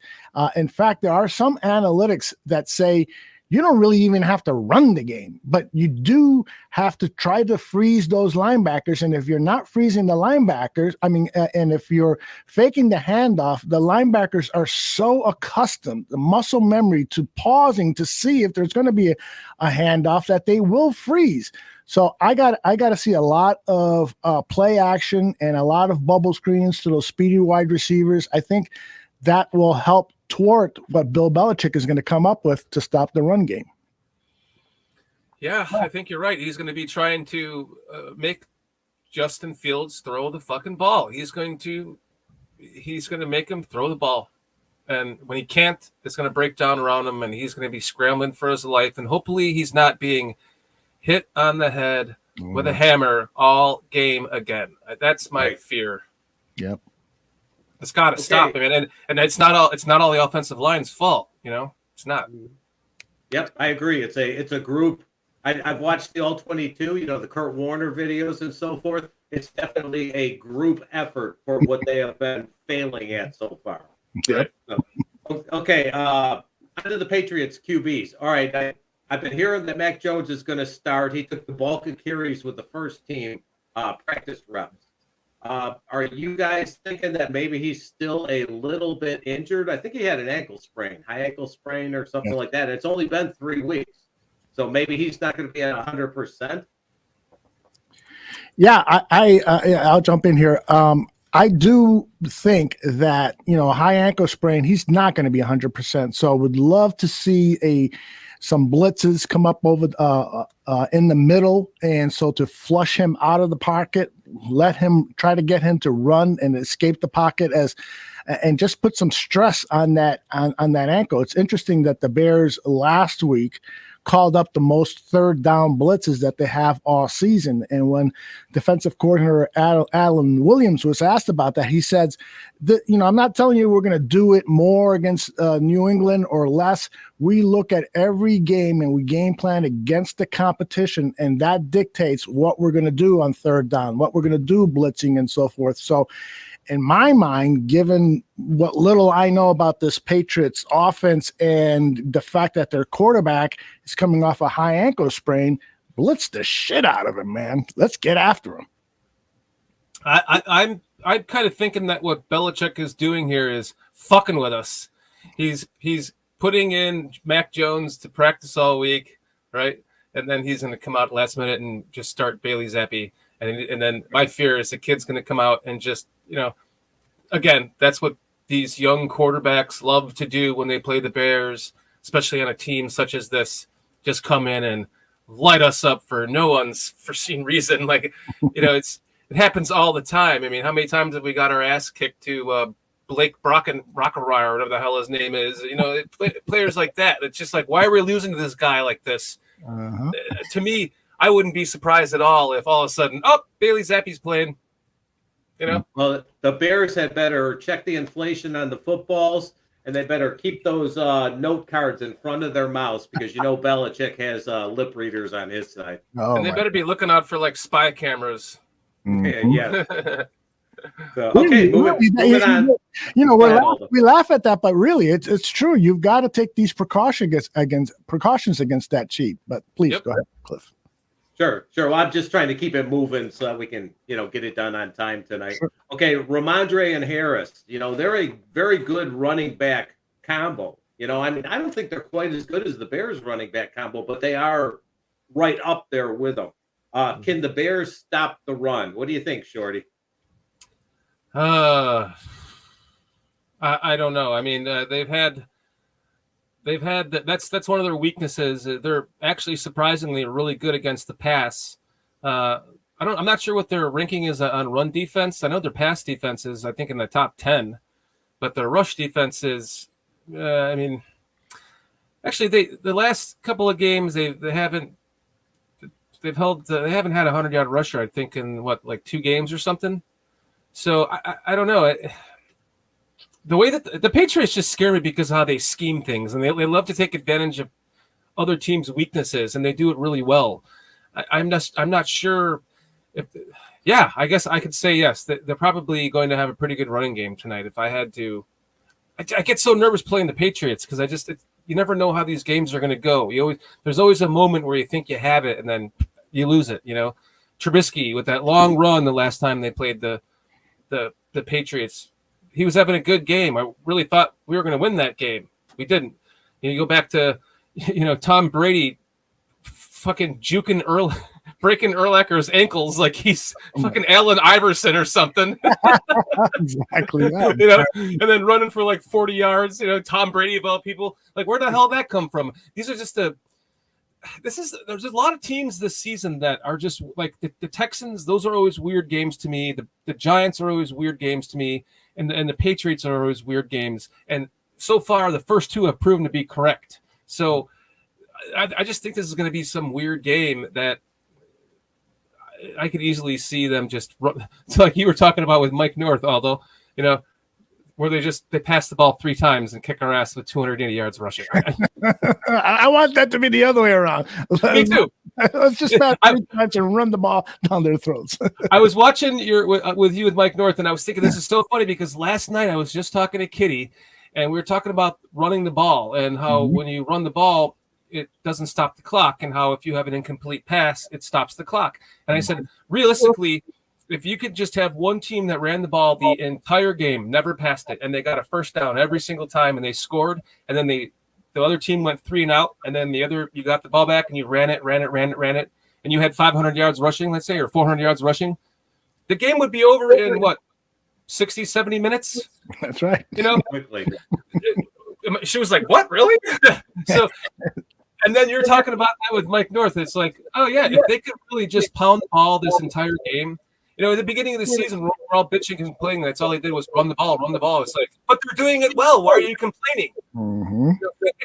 Speaker 2: In fact, there are some analytics that say you don't really even have to run the game, but you do have to try to freeze those linebackers. And if you're not freezing the linebackers, and if you're faking the handoff, the linebackers are so accustomed, the muscle memory, to pausing to see if there's going to be a handoff that they will freeze. So I got to see a lot of play action and a lot of bubble screens to those speedy wide receivers. I think that will help toward what Bill Belichick is going to come up with to stop the run game.
Speaker 1: Yeah, I think you're right. He's going to be trying to make Justin Fields throw the fucking ball. He's going to make him throw the ball. And when he can't, it's going to break down around him, and he's going to be scrambling for his life. And hopefully he's not being hit on the head with a hammer all game again. That's my fear.
Speaker 2: Yep.
Speaker 1: It's got to stop him, and it's not all the offensive line's fault. It's not.
Speaker 4: Yep, I agree. It's a group. I've watched the All 22. The Kurt Warner videos and so forth. It's definitely a group effort for what they have been failing at so far.
Speaker 1: Right.
Speaker 4: Okay. Onto the Patriots QBs. All right. I've been hearing that Mac Jones is going to start. He took the bulk of carries with the first team practice reps. Are you guys thinking that maybe he's still a little bit injured? I think he had an high ankle sprain or something like that. It's only been 3 weeks. So maybe he's not going to be at 100%.
Speaker 2: Yeah, I'll jump in here. I do think that, a high ankle sprain, he's not going to be 100%. So I would love to see some blitzes come up over in the middle, and so to flush him out of the pocket, try to get him to run and escape the pocket and just put some stress on that ankle. It's interesting that the Bears last week called up the most third down blitzes that they have all season. And when defensive coordinator Alan Williams was asked about that, he says, I'm not telling you we're going to do it more against New England or less. We look at every game and we game plan against the competition, and that dictates what we're going to do on third down, what we're going to do blitzing and so forth. So in my mind, given what little I know about this Patriots offense and the fact that their quarterback is coming off a high ankle sprain, blitz the shit out of him, man. Let's get after him.
Speaker 1: I'm kind of thinking that what Belichick is doing here is fucking with us. He's putting in Mac Jones to practice all week, right? And then he's going to come out last minute and just start Bailey Zappi. And then my fear is the kid's going to come out and just, again, that's what these young quarterbacks love to do when they play the Bears, especially on a team such as this, just come in and light us up for no unforeseen reason. Like, it happens all the time. I mean, how many times have we got our ass kicked to Blake Rockawire, or whatever the hell his name is? Players like that. It's just like, why are we losing to this guy like this?
Speaker 2: Uh-huh.
Speaker 1: To me, I wouldn't be surprised at all if all of a sudden, Bailey Zappi's playing.
Speaker 4: Well, the Bears had better check the inflation on the footballs, and they better keep those note cards in front of their mouths, because Belichick has lip readers on his side.
Speaker 2: Oh,
Speaker 1: and they better be looking out for like spy cameras.
Speaker 2: Mm-hmm.
Speaker 4: Yeah. So, okay, moving on.
Speaker 2: We laugh at that, but really, it's true. You've got to take these precautions against that cheat. But please go ahead, Cliff.
Speaker 4: Sure. Well, I'm just trying to keep it moving so that we can, get it done on time tonight.
Speaker 2: Sure.
Speaker 4: Okay, Ramondre and Harris, they're a very good running back combo. I mean, I don't think they're quite as good as the Bears running back combo, but they are right up there with them. Can the Bears stop the run? What do you think, Shorty?
Speaker 1: I don't know. I mean, they've had that's one of their weaknesses. They're actually surprisingly really good against the pass. I'm not sure what their ranking is on run defense. I know their pass defense is, I think, in the top 10, but their rush defense is, I mean, actually the last couple of games they haven't had a 100-yard rusher, I think, in like 2 games or something. So I don't know. The way that the Patriots just scare me because of how they scheme things, and they love to take advantage of other teams' weaknesses, and they do it really well. I'm not sure if. Yeah, I guess I could say yes. They're probably going to have a pretty good running game tonight. If I had to, I get so nervous playing the Patriots because you never know how these games are going to go. There's always a moment where you think you have it, and then you lose it. Trubisky with that long run the last time they played the Patriots. He was having a good game. I really thought we were going to win that game. We didn't. You go back to, Tom Brady fucking breaking Urlacher's ankles like he's fucking Allen Iverson or something.
Speaker 2: Exactly. Yeah.
Speaker 1: And then running for like 40 yards, Tom Brady of all people. Like, where the hell did that come from? These are just there's a lot of teams this season that are just like the Texans. Those are always weird games to me. The Giants are always weird games to me. And the Patriots are always weird games. And so far, the first 2 have proven to be correct. So I just think this is going to be some weird game that I could easily see them just run. It's like you were talking about with Mike North, Aldo, where they pass the ball 3 times and kick our ass with 280 yards rushing.
Speaker 2: I want that to be the other way around.
Speaker 1: Me too.
Speaker 2: Let's just pass 3 times and run the ball down their throats.
Speaker 1: I was watching with Mike North, and I was thinking this is so funny because last night I was just talking to Kitty, and we were talking about running the ball and how when you run the ball, it doesn't stop the clock, and how if you have an incomplete pass, it stops the clock. And I said, realistically, if you could just have one team that ran the ball the entire game, never passed it, and they got a first down every single time, and they scored, and then the other team went 3 and out, and then you got the ball back and you ran it, and you had 500 yards rushing, let's say, or 400 yards rushing, the game would be over in 60, 70 minutes?
Speaker 2: That's right.
Speaker 4: Quickly.
Speaker 1: She was like, what, really? So, and then you're talking about that with Mike North. It's like, oh, yeah, if they could really just pound the ball this entire game. At the beginning of the season, we're all bitching and complaining. That's all they did was run the ball. It's like, but they're doing it well. Why are you complaining?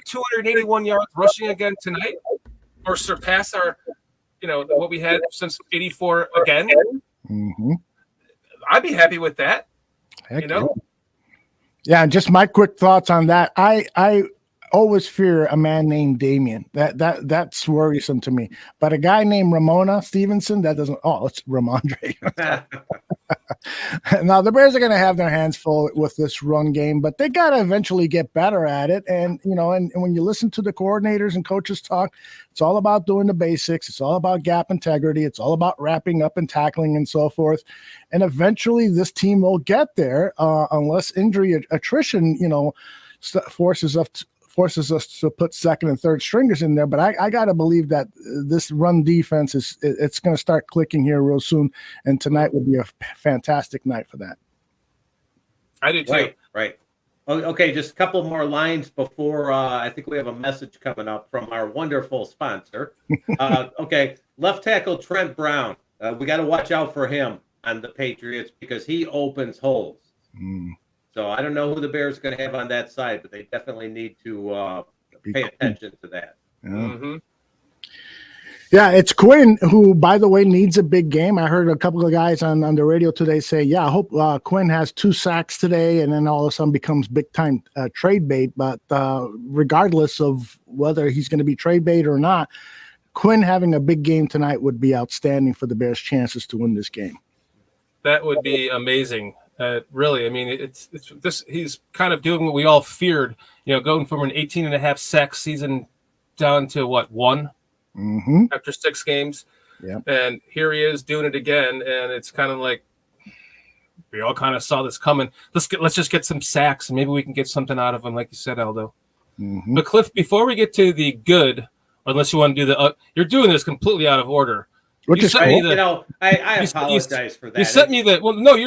Speaker 1: 281 yards rushing again tonight, or surpass our, what we had since '84 again. I'd be happy with that.
Speaker 2: Heck yeah, and just my quick thoughts on that. I always fear a man named Damien. That's worrisome to me. But a guy named Ramona Stevenson, that doesn't. Oh, it's Ramondre. Now the Bears are going to have their hands full with this run game, but they got to eventually get better at it. And and when you listen to the coordinators and coaches talk, it's all about doing the basics. It's all about gap integrity. It's all about wrapping up and tackling and so forth. And eventually, this team will get there, unless injury attrition, forces us to put second and third stringers in there. But I got to believe that this run defense it's going to start clicking here real soon. And tonight would be a fantastic night for that.
Speaker 1: I do too.
Speaker 4: Right. Okay, just a couple more lines before I think we have a message coming up from our wonderful sponsor. Okay, left tackle Trent Brown. We got to watch out for him on the Patriots because he opens holes. So I don't know who the Bears are going to have on that side, but they definitely need to pay attention to that.
Speaker 2: Yeah. Yeah, it's Quinn, who, by the way, needs a big game. I heard a couple of guys on the radio today say, yeah, I hope Quinn has 2 sacks today and then all of a sudden becomes big-time trade bait. But regardless of whether he's going to be trade bait or not, Quinn having a big game tonight would be outstanding for the Bears' chances to win this game.
Speaker 1: That would be amazing. Really, I mean, it's this. He's kind of doing what we all feared, going from an 18.5 sack season down to 1 after 6 games.
Speaker 2: Yeah.
Speaker 1: And here he is doing it again, and it's kind of like we all kind of saw this coming. Let's just get some sacks, and maybe we can get something out of him, like you said, Aldo.
Speaker 2: Mm-hmm.
Speaker 1: But Cliff, before we get to the good, unless you want to do the, you're doing this completely out of order.
Speaker 2: Which is cool.
Speaker 4: I apologize for that.
Speaker 1: You sent me your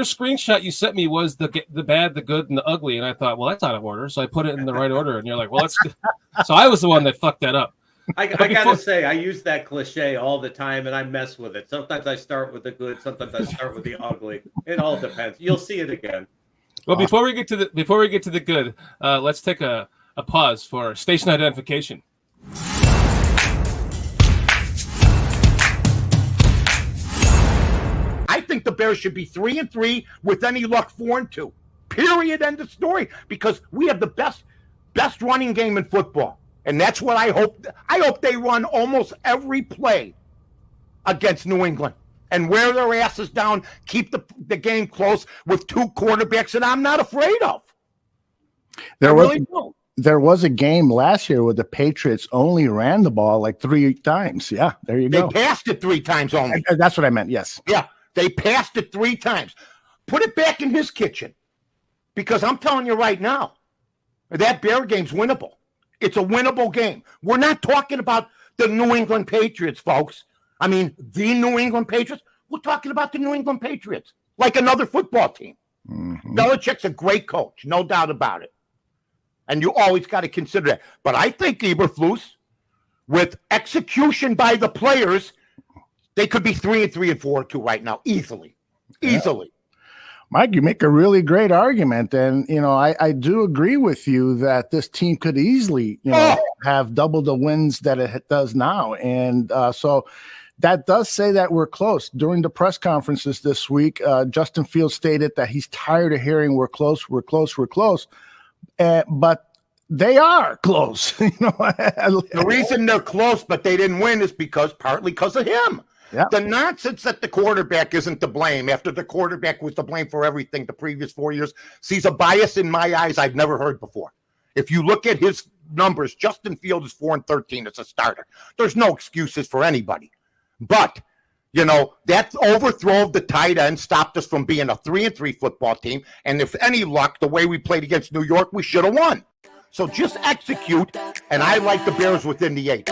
Speaker 1: screenshot you sent me was the bad, the good, and the ugly, and I thought, well, that's out of order, so I put it in the right order, and you're like, well, that's good. So I was the one that fucked that up.
Speaker 4: I gotta say, I use that cliche all the time, and I mess with it. Sometimes I start with the good, sometimes I start with the ugly. It all depends. You'll see it again.
Speaker 1: Well, before we get to the good, let's take a pause for station identification.
Speaker 5: I think the Bears should be 3-3 with any luck 4-2. Period. End of story. Because we have the best running game in football, and that's what I hope. I hope they run almost every play against New England and wear their asses down. Keep the game close with two quarterbacks that I'm not afraid of.
Speaker 2: There was a game last year where the Patriots only ran the ball like 3 times. Yeah, there you go.
Speaker 5: They passed it 3 times only.
Speaker 2: That's what I meant. Yes.
Speaker 5: Yeah. They passed it 3 times. Put it back in his kitchen, because I'm telling you right now, that Bear game's winnable. It's a winnable game. We're not talking about the New England Patriots, folks. I mean, the New England Patriots. We're talking about the New England Patriots, like another football team.
Speaker 2: Mm-hmm.
Speaker 5: Belichick's a great coach, no doubt about it. And you always got to consider that. But I think Eberflus, with execution by the players, they could be 3-3 and 4-2 right now, easily.
Speaker 2: Mike, you make a really great argument, and I do agree with you that this team could easily, have double the wins that it does now, and so that does say that we're close. During the press conferences this week, Justin Fields stated that he's tired of hearing "we're close, but they are close.
Speaker 5: The reason they're close, but they didn't win, is partly because of him.
Speaker 2: Yeah.
Speaker 5: The nonsense that the quarterback isn't to blame after the quarterback was to blame for everything the previous 4 years sees a bias in my eyes I've never heard before. If you look at his numbers, Justin Fields is 4-13 as a starter. There's no excuses for anybody. But, that overthrow of the tight end stopped us from being a 3-3 football team. And if any luck, the way we played against New York, we should have won. So just execute, and I like the Bears within the 8.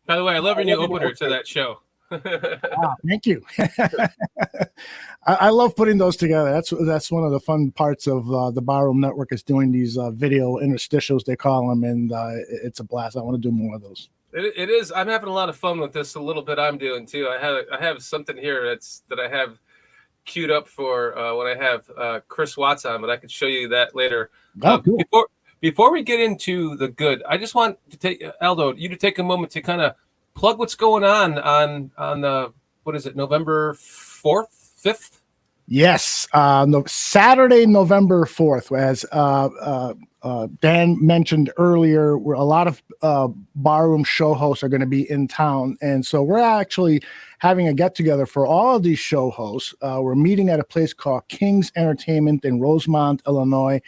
Speaker 1: By the way, I love your new opener to that show.
Speaker 2: Thank you. I love putting those together. That's one of the fun parts of the Barroom Network, is doing these video interstitials, they call them, and it's a blast. I want to do more of those.
Speaker 1: It is. I'm having a lot of fun with this. A little bit I'm doing too. I have something here that I have queued up for when I have Chris Watts on, but I could show you that later. Cool. Before we get into the good, I just want to take Aldo, you to take a moment to kind of plug what's going on what is it, November 4th, 5th?
Speaker 2: Yes, Saturday, November 4th, as Dan mentioned earlier, a lot of barroom show hosts are going to be in town, and so we're actually having a get-together for all of these show hosts. We're meeting at a place called King's Entertainment in Rosemont, Illinois.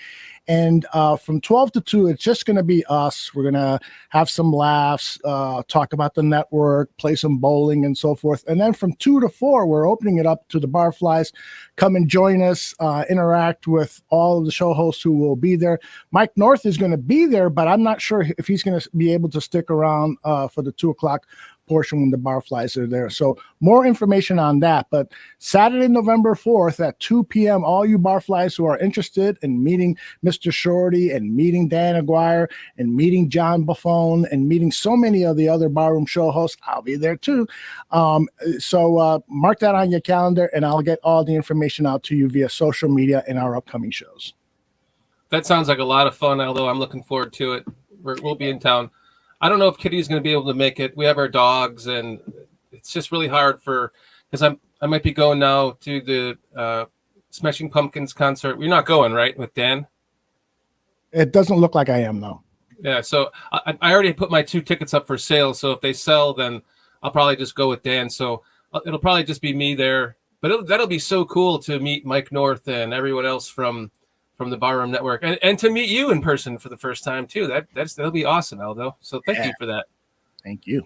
Speaker 2: And from 12 to 2, it's just going to be us. We're going to have some laughs, talk about the network, play some bowling and so forth. And then from 2 to 4, we're opening it up to the Barflies. Come and join us, interact with all of the show hosts who will be there. Mike North is going to be there, but I'm not sure if he's going to be able to stick around for the 2 o'clock portion when the Barflies are there. So more information on that. But Saturday, November 4th at 2 p.m., all you Barflies who are interested in meeting Mr. Shorty and meeting Dan Aguire and meeting John Buffone and meeting so many of the other barroom show hosts, I'll be there too. So mark that on your calendar, and I'll get all the information out to you via social media in our upcoming shows.
Speaker 1: That sounds like a lot of fun, Aldo. I'm looking forward to it. We'll be in town. I don't know if Kitty's going to be able to make it. We have our dogs, and it's just really hard because I might be going now to the Smashing Pumpkins concert. You're not going, right, with Dan?
Speaker 2: It doesn't look like I am, though.
Speaker 1: Yeah, so I already put my 2 tickets up for sale, so if they sell, then I'll probably just go with Dan. So it'll probably just be me there, But that'll be so cool to meet Mike North and everyone else from the Barroom Network, and to meet you in person for the first time too. That'll be awesome, Aldo. So thank you for that.
Speaker 2: Thank you.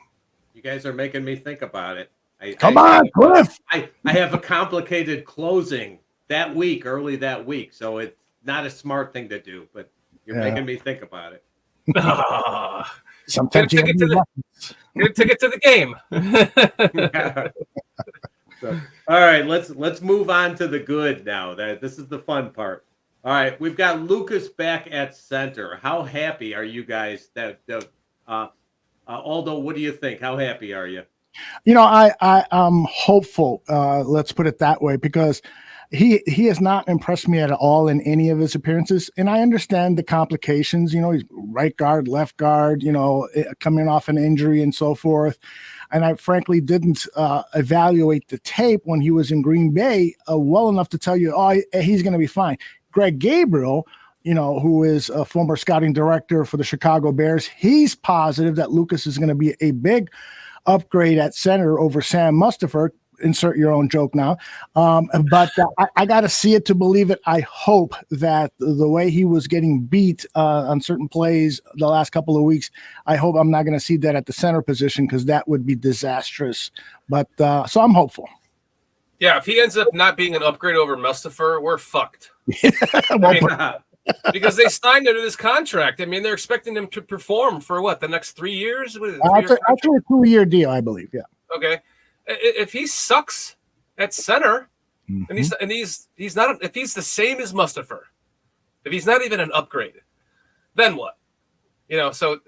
Speaker 4: You guys are making me think about it.
Speaker 2: Come on, Cliff.
Speaker 4: I have a complicated closing that week, early that week, so it's not a smart thing to do, but you're making me think about it.
Speaker 2: Sometimes you
Speaker 1: get a ticket to the game.
Speaker 4: So, all right, let's move on to the good now. This is the fun part. All right, we've got Lucas back at center. How happy are you guys that Aldo, what do you think? How happy are you?
Speaker 2: I'm hopeful. Let's put it that way, because he has not impressed me at all in any of his appearances. And I understand the complications. He's right guard, left guard, coming off an injury and so forth. And I frankly didn't evaluate the tape when he was in Green Bay well enough to tell you, he's going to be fine. Greg Gabriel, who is a former scouting director for the Chicago Bears, he's positive that Lucas is going to be a big upgrade at center over Sam Mustipher. Insert your own joke now. But I got to see it to believe it. I hope that the way he was getting beat on certain plays the last couple of weeks, I hope I'm not going to see that at the center position, because that would be disastrous. But so I'm hopeful.
Speaker 1: Yeah, if he ends up not being an upgrade over Mustipher, we're fucked. Because they signed him to this contract. I mean, they're expecting him to perform for what, the next 3 years?
Speaker 2: Actually, a 2-year deal, I believe. Yeah.
Speaker 1: Okay. If he sucks at center, and he's not, if he's the same as Mustipher, if he's not even an upgrade, then what? So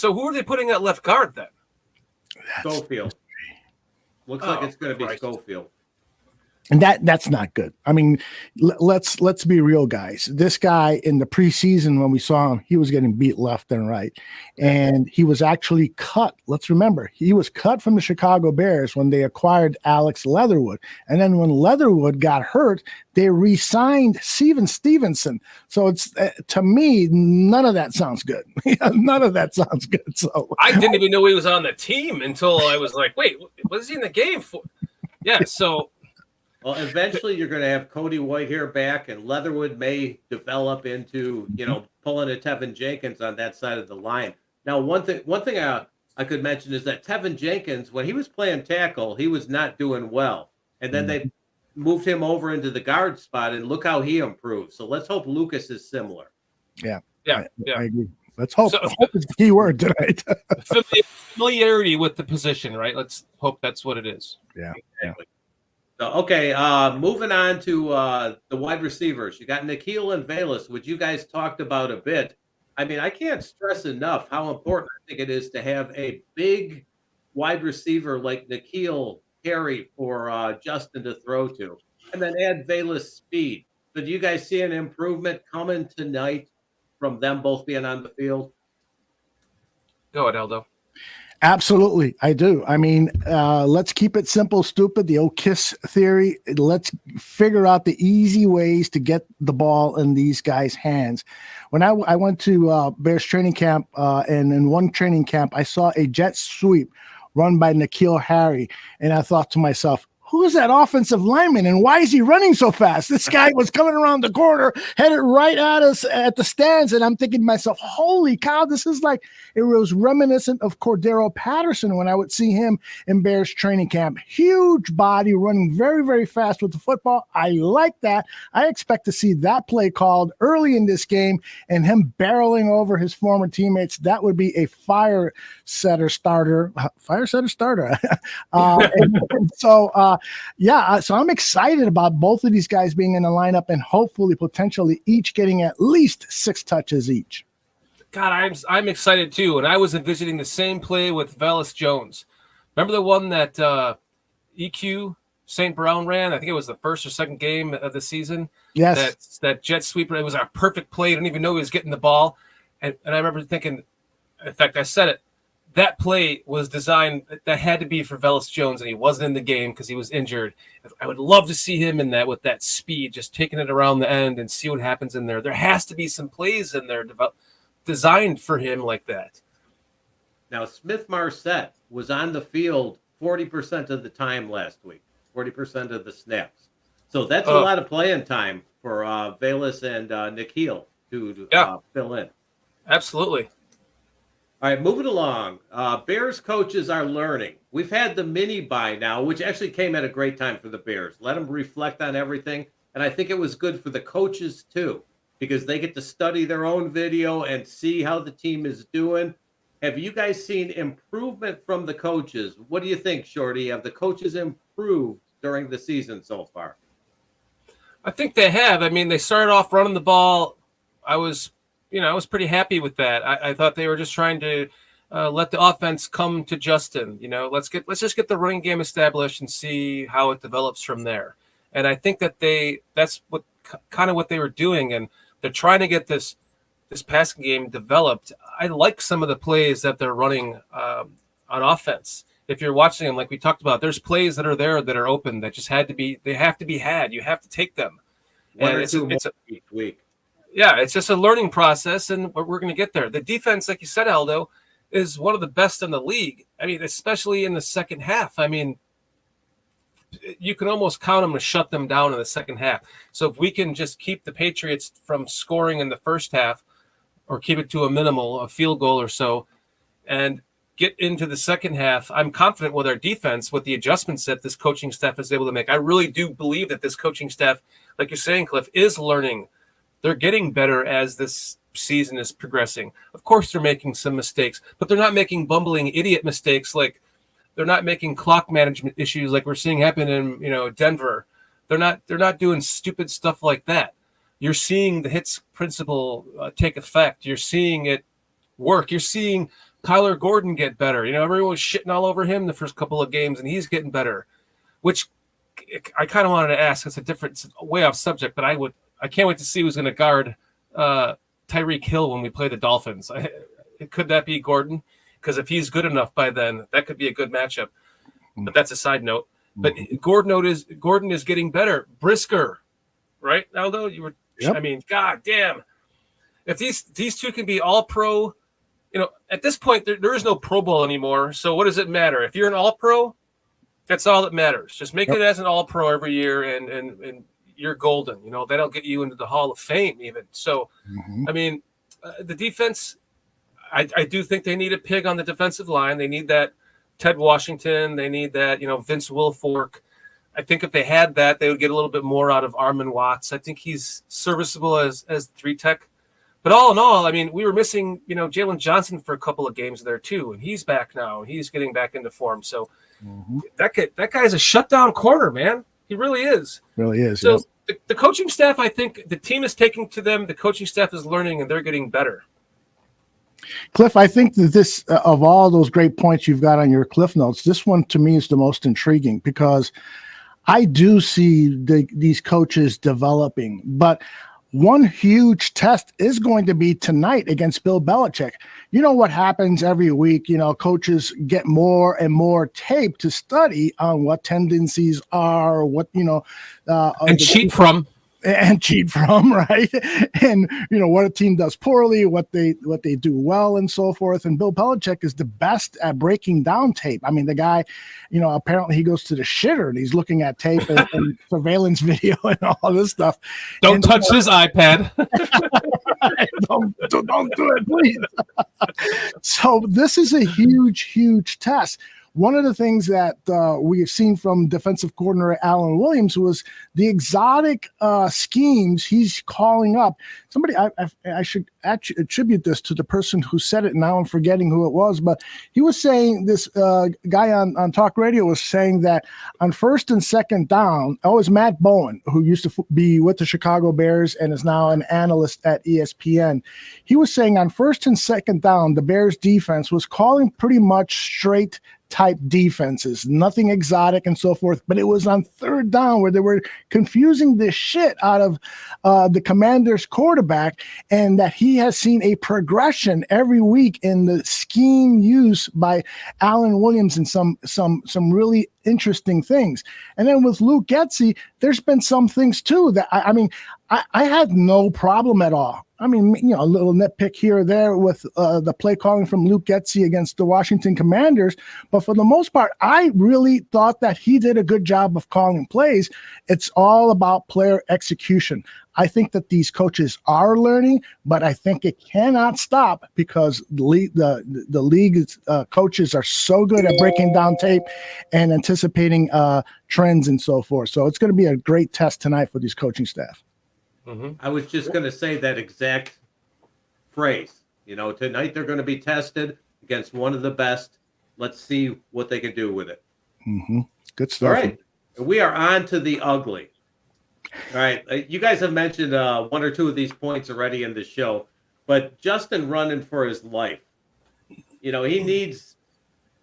Speaker 1: who are they putting at left guard then?
Speaker 4: Schofield. Looks like it's going to be Schofield.
Speaker 2: And that's not good. I mean, let's be real, guys. This guy in the preseason, when we saw him, he was getting beat left and right. And he was actually cut. Let's remember, he was cut from the Chicago Bears when they acquired Alex Leatherwood. And then when Leatherwood got hurt, they re-signed Stevenson. So it's, to me, none of that sounds good. None of that sounds good. So
Speaker 1: I didn't even know he was on the team until I was like, wait, what is he in the game for? Yeah, so...
Speaker 4: Well, eventually you're going to have Cody Whitehair back, and Leatherwood may develop into, pulling a Tevin Jenkins on that side of the line. Now, one thing I could mention is that Tevin Jenkins, when he was playing tackle, he was not doing well. And then they moved him over into the guard spot, and look how he improved. So let's hope Lucas is similar.
Speaker 2: Yeah.
Speaker 1: I
Speaker 2: agree. Let's hope. Hope is the key word tonight.
Speaker 1: Familiarity with the position, right? Let's hope that's what it is.
Speaker 2: Yeah.
Speaker 4: Exactly. So, okay, moving on to the wide receivers. You got Nikhil and Velus, which you guys talked about a bit. I mean, I can't stress enough how important I think it is to have a big wide receiver like Nikhil carry for Justin to throw to, and then add Velus speed. So do you guys see an improvement coming tonight from them both being on the field?
Speaker 1: Go ahead, Aldo.
Speaker 2: Absolutely, I do. I mean, let's keep it simple, stupid. The old KISS theory. Let's figure out the easy ways to get the ball in these guys' hands. When I went to Bears training camp, and in one training camp, I saw a jet sweep run by N'Keal Harry, and I thought to myself, who's that offensive lineman, and why is he running so fast? This guy was coming around the corner, headed right at us at the stands, and I'm thinking to myself, holy cow, this is like, it was reminiscent of Cordero Patterson when I would see him in Bears training camp. Huge body, running very, very fast with the football. I like that. I expect to see that play called early in this game, and him barreling over his former teammates. That would be a fire setter starter. So I'm excited about both of these guys being in the lineup, and hopefully potentially each getting at least 6 touches each.
Speaker 1: God, I'm excited too. And I was envisioning the same play with Velus Jones. Remember the one that EQ St. Brown ran? I think it was the first or second game of the season.
Speaker 2: Yes.
Speaker 1: That jet sweeper. It was our perfect play. I didn't even know he was getting the ball. And I remember thinking, in fact, I said it, that play was designed, that had to be for Velus Jones, and he wasn't in the game because he was injured. I would love to see him in that with that speed, just taking it around the end and see what happens in there. There has to be some plays in there designed for him like that.
Speaker 4: Now, Smith Marset was on the field 40% of the time last week. 40% of the snaps. So that's a lot of playing time for Velus and Nikhil to fill in.
Speaker 1: Absolutely.
Speaker 4: All right, moving along. Bears coaches are learning. We've had the mini bye now, which actually came at a great time for the Bears. Let them reflect on everything. And I think it was good for the coaches, too, because they get to study their own video and see how the team is doing. Have you guys seen improvement from the coaches? What do you think, Shorty? Have the coaches improved during the season so far?
Speaker 1: I think they have. I mean, they started off running the ball. I was pretty happy with that. I thought they were just trying to let the offense come to Justin. Let's just get the running game established and see how it develops from there. And I think that that's what kind of what they were doing, and they're trying to get this passing game developed. I like some of the plays that they're running on offense. If you're watching them, like we talked about, there's plays that are there that are open that just they have to be had. You have to take them.
Speaker 4: One or two each week.
Speaker 1: Yeah, it's just a learning process, and we're going to get there. The defense, like you said, Aldo, is one of the best in the league. I mean, especially in the second half. I mean, you can almost count them to shut them down in the second half. So if we can just keep the Patriots from scoring in the first half or keep it to a minimal, a field goal or so, and get into the second half, I'm confident with our defense, with the adjustments that this coaching staff is able to make. I really do believe that this coaching staff, like you're saying, Cliff, is learning. They're getting better as this season is progressing. Of course, they're making some mistakes, but they're not making bumbling idiot mistakes. Like they're not making clock management issues like we're seeing happen in Denver. They're not doing stupid stuff like that. You're seeing the hits principle take effect. You're seeing it work. You're seeing Kyler Gordon get better. Everyone was shitting all over him the first couple of games, and he's getting better. Which I kind of wanted to ask. It's way off subject, but I can't wait to see who's going to guard Tyreek Hill when we play the Dolphins. Could that be Gordon? Because if he's good enough by then, that could be a good matchup. But that's a side note. But Gordon is getting better. Brisker, right, Aldo?
Speaker 2: Yep.
Speaker 1: I mean, god damn. If these two can be all pro, at this point there is no Pro Bowl anymore. So what does it matter? If you're an all pro, that's all that matters. Just make it as an all pro every year and you're golden. That'll get you into the Hall of Fame even. So, I mean, the defense, I do think they need a pig on the defensive line. They need that Ted Washington. They need that, Vince Wilfork. I think if they had that, they would get a little bit more out of Armin Watts. I think he's serviceable as 3-tech. But all in all, I mean, we were missing, Jalen Johnson for a couple of games there too, and he's back now. He's getting back into form. So that guy's a shutdown corner, man. He really is.
Speaker 2: Really is.
Speaker 1: So the coaching staff, I think the team is taking to them. The coaching staff is learning, and they're getting better.
Speaker 2: Cliff, I think that this, of all those great points you've got on your Cliff Notes, this one to me is the most intriguing because I do see these coaches developing. But one huge test is going to be tonight against Bill Belichick. You know what happens every week? Coaches get more and more tape to study on what tendencies are, what,
Speaker 1: and cheat from.
Speaker 2: And cheat from, right? And what a team does poorly, what they do well, and so forth. And Bill Belichick is the best at breaking down tape. I mean, the guy, apparently he goes to the shitter and he's looking at tape and surveillance video and all this stuff.
Speaker 1: Don't touch his iPad.
Speaker 2: don't do it, please. So this is a huge test. One of the things that we've seen from defensive coordinator Alan Williams was the exotic schemes he's calling up. Somebody, I should actually attribute this to the person who said it. Now I'm forgetting who it was, but he was saying this guy on talk radio was saying that on first and second down, it was Matt Bowen, who used to be with the Chicago Bears and is now an analyst at ESPN. He was saying on first and second down, the Bears defense was calling pretty much straight type defenses, nothing exotic and so forth, but it was on third down where they were confusing the shit out of the Commanders quarterback, and that he has seen a progression every week in the scheme use by Alan Williams and some really interesting things. And then with Luke Getsy, there's been some things too that I had no problem at all. I mean, a little nitpick here or there with the play calling from Luke Getsy against the Washington Commanders. But for the most part, I really thought that he did a good job of calling plays. It's all about player execution. I think that these coaches are learning, but I think it cannot stop because the league's coaches are so good at breaking down tape and anticipating trends and so forth. So it's going to be a great test tonight for these coaching staff.
Speaker 4: Mm-hmm. I was just going to say that exact phrase. Tonight they're going to be tested against one of the best. Let's see what they can do with it.
Speaker 2: Mm-hmm. Good stuff.
Speaker 4: All right. We are on to the ugly. All right. You guys have mentioned one or two of these points already in the show, but Justin running for his life. He needs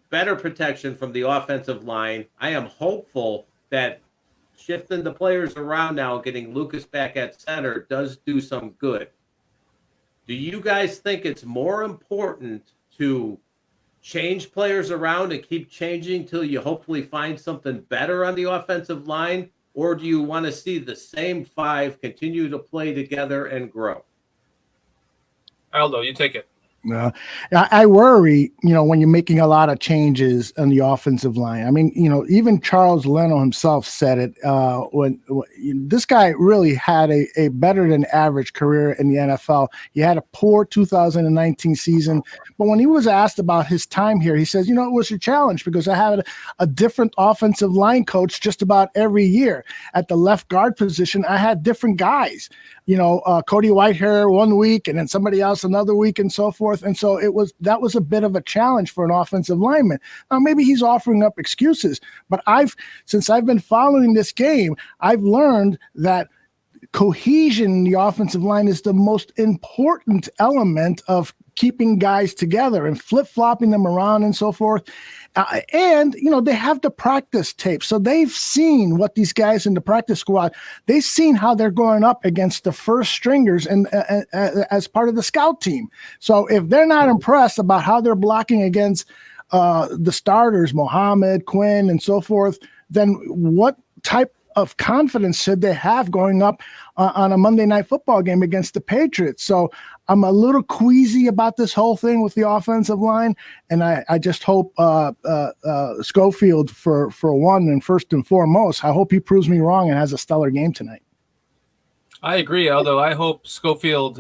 Speaker 4: better protection from the offensive line. I am hopeful that shifting the players around now, getting Lucas back at center does do some good. Do you guys think it's more important to change players around and keep changing till you hopefully find something better on the offensive line? Or do you want to see the same five continue to play together and grow?
Speaker 1: Aldo, you take it.
Speaker 2: I worry, when you're making a lot of changes on the offensive line. I mean, even Charles Leno himself said it when this guy really had a better than average career in the NFL. He had a poor 2019 season, but when he was asked about his time here, he says, it was a challenge because I had a different offensive line coach just about every year. At the left guard position, I had different guys. Cody Whitehair one week and then somebody else another week and so forth. And so that was a bit of a challenge for an offensive lineman. Now, maybe he's offering up excuses, but since I've been following this game, I've learned that cohesion in the offensive line is the most important element of keeping guys together and flip-flopping them around and so forth. And they have the practice tape. So they've seen what these guys in the practice squad, they've seen how they're going up against the first stringers and as part of the scout team. So if they're not impressed about how they're blocking against the starters, Mohammed, Quinn, and so forth, then what type of confidence should they have going up on a Monday Night Football game against the Patriots? So I'm a little queasy about this whole thing with the offensive line, and I just hope Schofield, for one and first and foremost, I hope he proves me wrong and has a stellar game tonight.
Speaker 1: I agree, although I hope Schofield,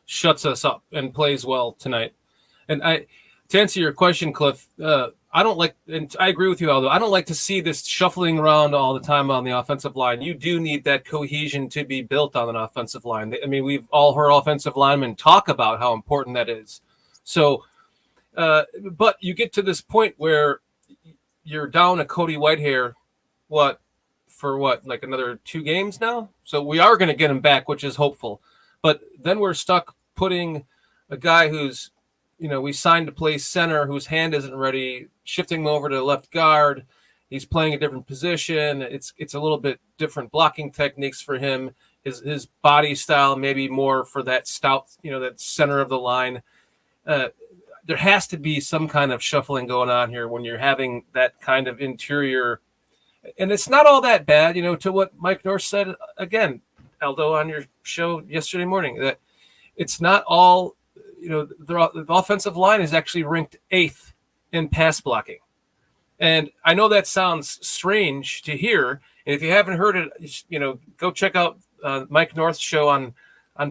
Speaker 1: shuts us up and plays well tonight. And to answer your question, Cliff, I don't like, and I agree with you, Aldo, I don't like to see this shuffling around all the time on the offensive line. You do need that cohesion to be built on an offensive line. I mean, we've all heard offensive linemen talk about how important that is. So, but you get to this point where you're down a Cody Whitehair, like another 2 games now? So we are going to get him back, which is hopeful. But then we're stuck putting a guy who's, we signed to play center, whose hand isn't ready, shifting him over to left guard. He's playing a different position. It's a little bit different blocking techniques for him. His body style maybe more for that stout, that center of the line. There has to be some kind of shuffling going on here when you're having that kind of interior. And it's not all that bad, to what Mike North said again, Aldo, on your show yesterday morning, that it's not all. The offensive line is actually ranked 8th in pass blocking. And I know that sounds strange to hear. And if you haven't heard it, go check out Mike North's show on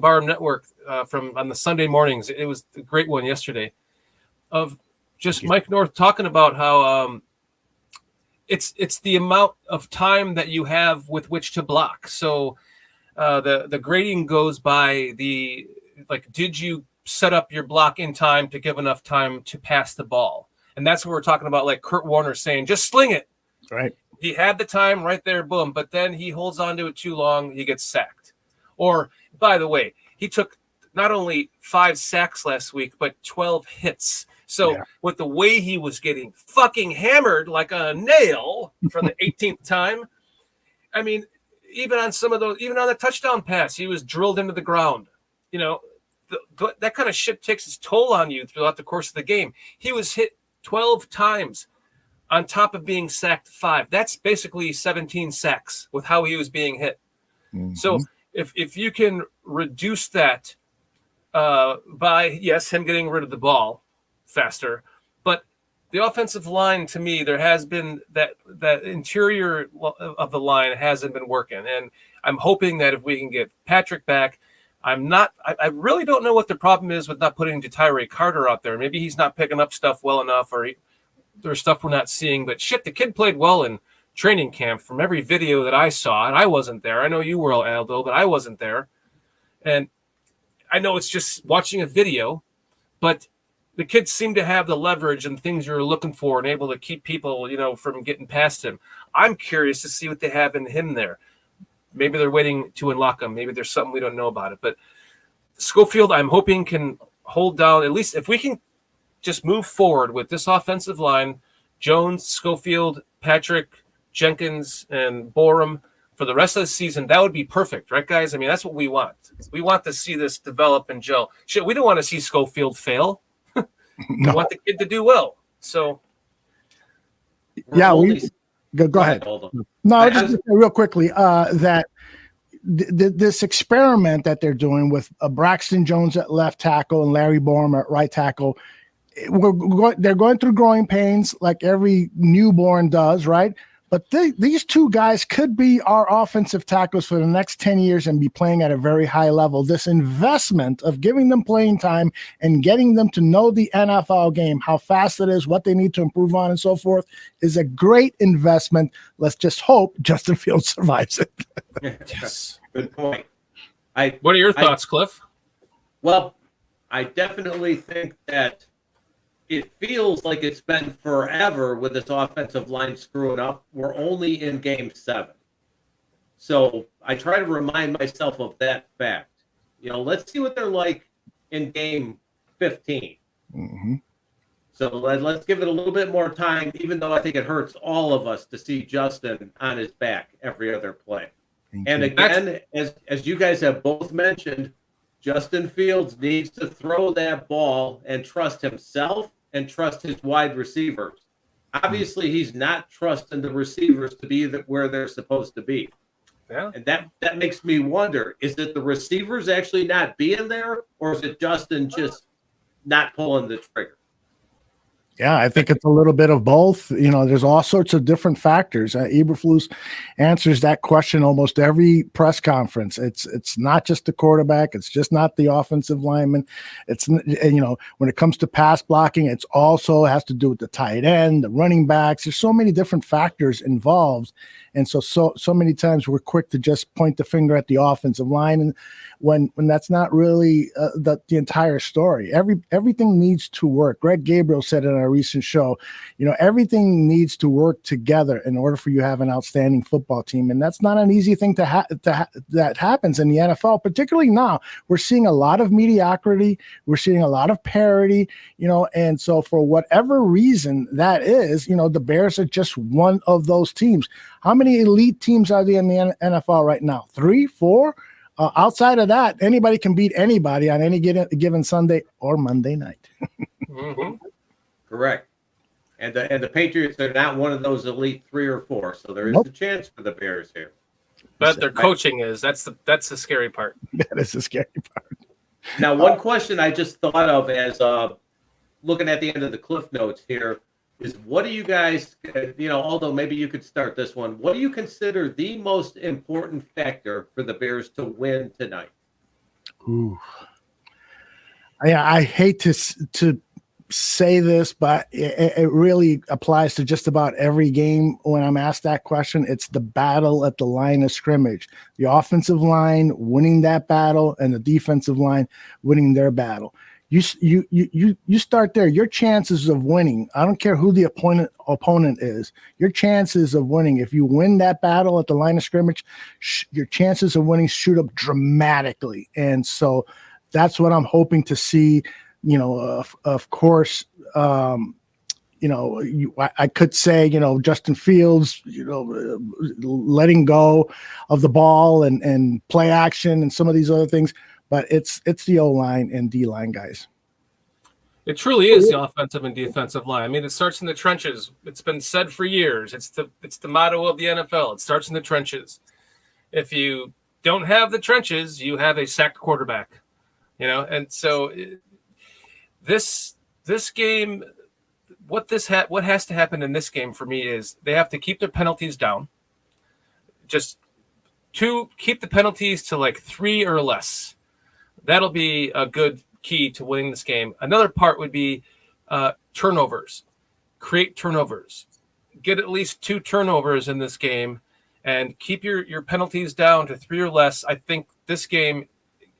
Speaker 1: Barham Network on the Sunday mornings. It was a great one yesterday of just Mike North talking about how it's the amount of time that you have with which to block. So the grading goes by did you set up your block in time to give enough time to pass the ball? And that's what we're talking about, like Kurt Warner saying, just sling it.
Speaker 2: Right.
Speaker 1: He had the time right there, boom. But then he holds on to it too long, he gets sacked. Or, by the way, he took not only 5 sacks last week, but 12 hits. So with the way he was getting fucking hammered like a nail for the 18th time, I mean, even on some of those, even on the touchdown pass, he was drilled into the ground. That kind of shit takes its toll on you throughout the course of the game. He was hit 12 times on top of being sacked 5. That's basically 17 sacks with how he was being hit.
Speaker 2: Mm-hmm.
Speaker 1: So if you can reduce that by, yes, him getting rid of the ball faster, but the offensive line, to me, there has been that interior of the line hasn't been working. And I'm hoping that if we can get Patrick back, I really don't know what the problem is with not putting Tyree Carter out there. Maybe he's not picking up stuff well enough, or there's stuff we're not seeing. But shit, the kid played well in training camp from every video that I saw, and I wasn't there. I know you were, Aldo, but I wasn't there. And I know it's just watching a video, but the kids seem to have the leverage and things you're looking for and able to keep people, from getting past him. I'm curious to see what they have in him there. Maybe they're waiting to unlock him. Maybe there's something we don't know about it. But Schofield, I'm hoping, can hold down, at least if we can just move forward with this offensive line, Jones, Schofield, Patrick, Jenkins, and Borum for the rest of the season, that would be perfect, right, guys? I mean, that's what we want. We want to see this develop and gel. Shit, we don't want to see Schofield fail. We want the kid to do well. So,
Speaker 2: yeah, go ahead. No, I was just real quickly that this experiment that they're doing with Braxton Jones at left tackle and Larry Borum at right tackle, they're going through growing pains like every newborn does, right? But these two guys could be our offensive tackles for the next 10 years and be playing at a very high level. This investment of giving them playing time and getting them to know the NFL game, how fast it is, what they need to improve on, and so forth, is a great investment. Let's just hope Justin Fields survives it.
Speaker 1: Yes.
Speaker 4: Good point.
Speaker 1: What are your thoughts, Cliff?
Speaker 4: Well, I definitely think that it feels like it's been forever with this offensive line screwing up. We're only in game 7. So I try to remind myself of that fact. Let's see what they're like in game 15.
Speaker 2: Mm-hmm.
Speaker 4: So let's give it a little bit more time, even though I think it hurts all of us to see Justin on his back every other play. And again, as you guys have both mentioned, Justin Fields needs to throw that ball and trust himself and trust his wide receivers. Obviously, he's not trusting the receivers to be where they're supposed to be.
Speaker 1: Yeah.
Speaker 4: And that makes me wonder, is it the receivers actually not being there, or is it Justin just not pulling the trigger?
Speaker 2: Yeah, I think it's a little bit of both. There's all sorts of different factors. Eberflus answers that question almost every press conference. It's not just the quarterback. It's just not the offensive lineman. It's, when it comes to pass blocking, it's also has to do with the tight end, the running backs. There's so many different factors involved. And so many times we're quick to just point the finger at the offensive line, and when that's not really the entire story. Everything needs to work. Greg Gabriel said in our recent show, everything needs to work together in order for you to have an outstanding football team, and that's not an easy thing that happens in the NFL. Particularly now, we're seeing a lot of mediocrity. We're seeing a lot of parity. And so for whatever reason that is, the Bears are just one of those teams. How many elite teams are there in the NFL right now? 3, 4? Outside of that, anybody can beat anybody on any given Sunday or Monday night.
Speaker 1: Mm-hmm.
Speaker 4: Correct. And the Patriots are not one of those elite 3 or 4, so there is a chance for the Bears here.
Speaker 1: But their coaching is that's the scary part.
Speaker 2: That is the scary part.
Speaker 4: Now, one question I just thought of as looking at the end of the Cliff Notes here is, what do you guys, Aldo, maybe you could start this one. What do you consider the most important factor for the Bears to win tonight?
Speaker 2: Ooh. I hate to say this, but it really applies to just about every game when I'm asked that question. It's the battle at the line of scrimmage. The offensive line winning that battle and the defensive line winning their battle. You start there. Your chances of winning, I don't care who the opponent is, your chances of winning, if you win that battle at the line of scrimmage, your chances of winning shoot up dramatically. And so that's what I'm hoping to see. Of course, I could say, Justin Fields, letting go of the ball and play action and some of these other things. But it's the O-line and D-line guys.
Speaker 1: It truly is the offensive and defensive line. I mean, it starts in the trenches. It's been said for years. It's the motto of the NFL. It starts in the trenches. If you don't have the trenches, you have a sacked quarterback. And so this game, what has to happen in this game for me is they have to keep their penalties down. Just keep the penalties to like 3 or less. That'll be a good key to winning this game. Another part would be turnovers. Create turnovers. Get at least 2 turnovers in this game and keep your penalties down to 3 or less. I think this game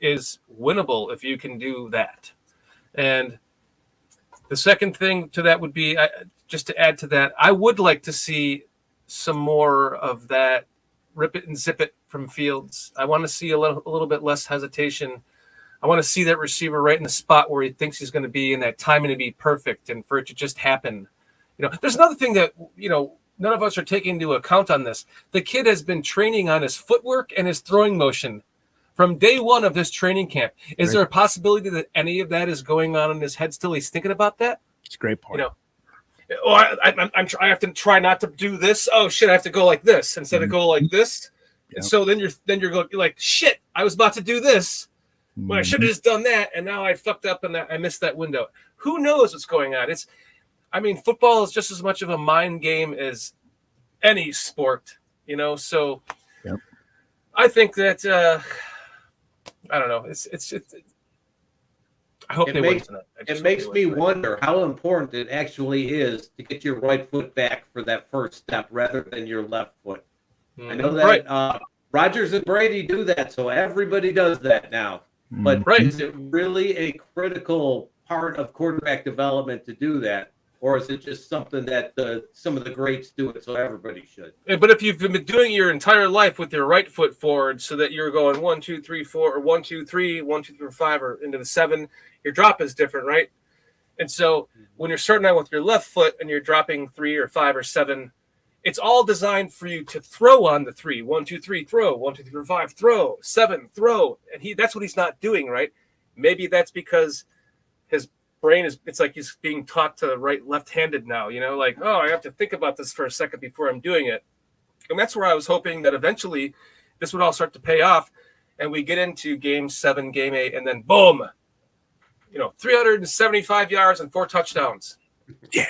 Speaker 1: is winnable if you can do that. And the second thing to that would be, just to add to that, I would like to see some more of that rip it and zip it from Fields. I want to see a little bit less hesitation. I want to see that receiver right in the spot where he thinks he's going to be, in that timing to be perfect, and for it to just happen. There's another thing that, none of us are taking into account on this. The kid has been training on his footwork and his throwing motion from day one of this training camp. Is there a possibility that any of that is going on in his head still? He's thinking about that?
Speaker 2: It's a great point.
Speaker 1: I have to try not to do this. Oh shit, I have to go like this instead of go like this.
Speaker 2: Yep.
Speaker 1: And so then you're going like, shit, I was about to do this. Well, I should have just done that, and now I fucked up and I missed that window. Who knows what's going on? Football is just as much of a mind game as any sport, So
Speaker 2: yep.
Speaker 1: I think that I don't know. I hope they win tonight.
Speaker 4: It makes me wonder how important it actually is to get your right foot back for that first step rather than your left foot. Mm-hmm. I know that Rodgers and Brady do that, so everybody does that now. But is it really a critical part of quarterback development to do that? Or is it just something that some of the greats do it, so everybody should?
Speaker 1: But if you've been doing your entire life with your right foot forward, so that you're going 1, 2, 3, 4, or 1, 2, 3, 1, 2, 3, 5, or into the 7, your drop is different, right? And so when you're starting out with your left foot and you're dropping 3 or 5 or 7, it's all designed for you to throw on the 3. 1, 2, 3, throw. 1, 2, 3, 4, 5, throw. 7, throw. And that's what he's not doing, right? Maybe that's because his brain it's like he's being taught to write left-handed now, like, oh, I have to think about this for a second before I'm doing it. And that's where I was hoping that eventually this would all start to pay off, and we get into game 7, game 8, and then boom, 375 yards and 4 touchdowns.
Speaker 2: Yeah.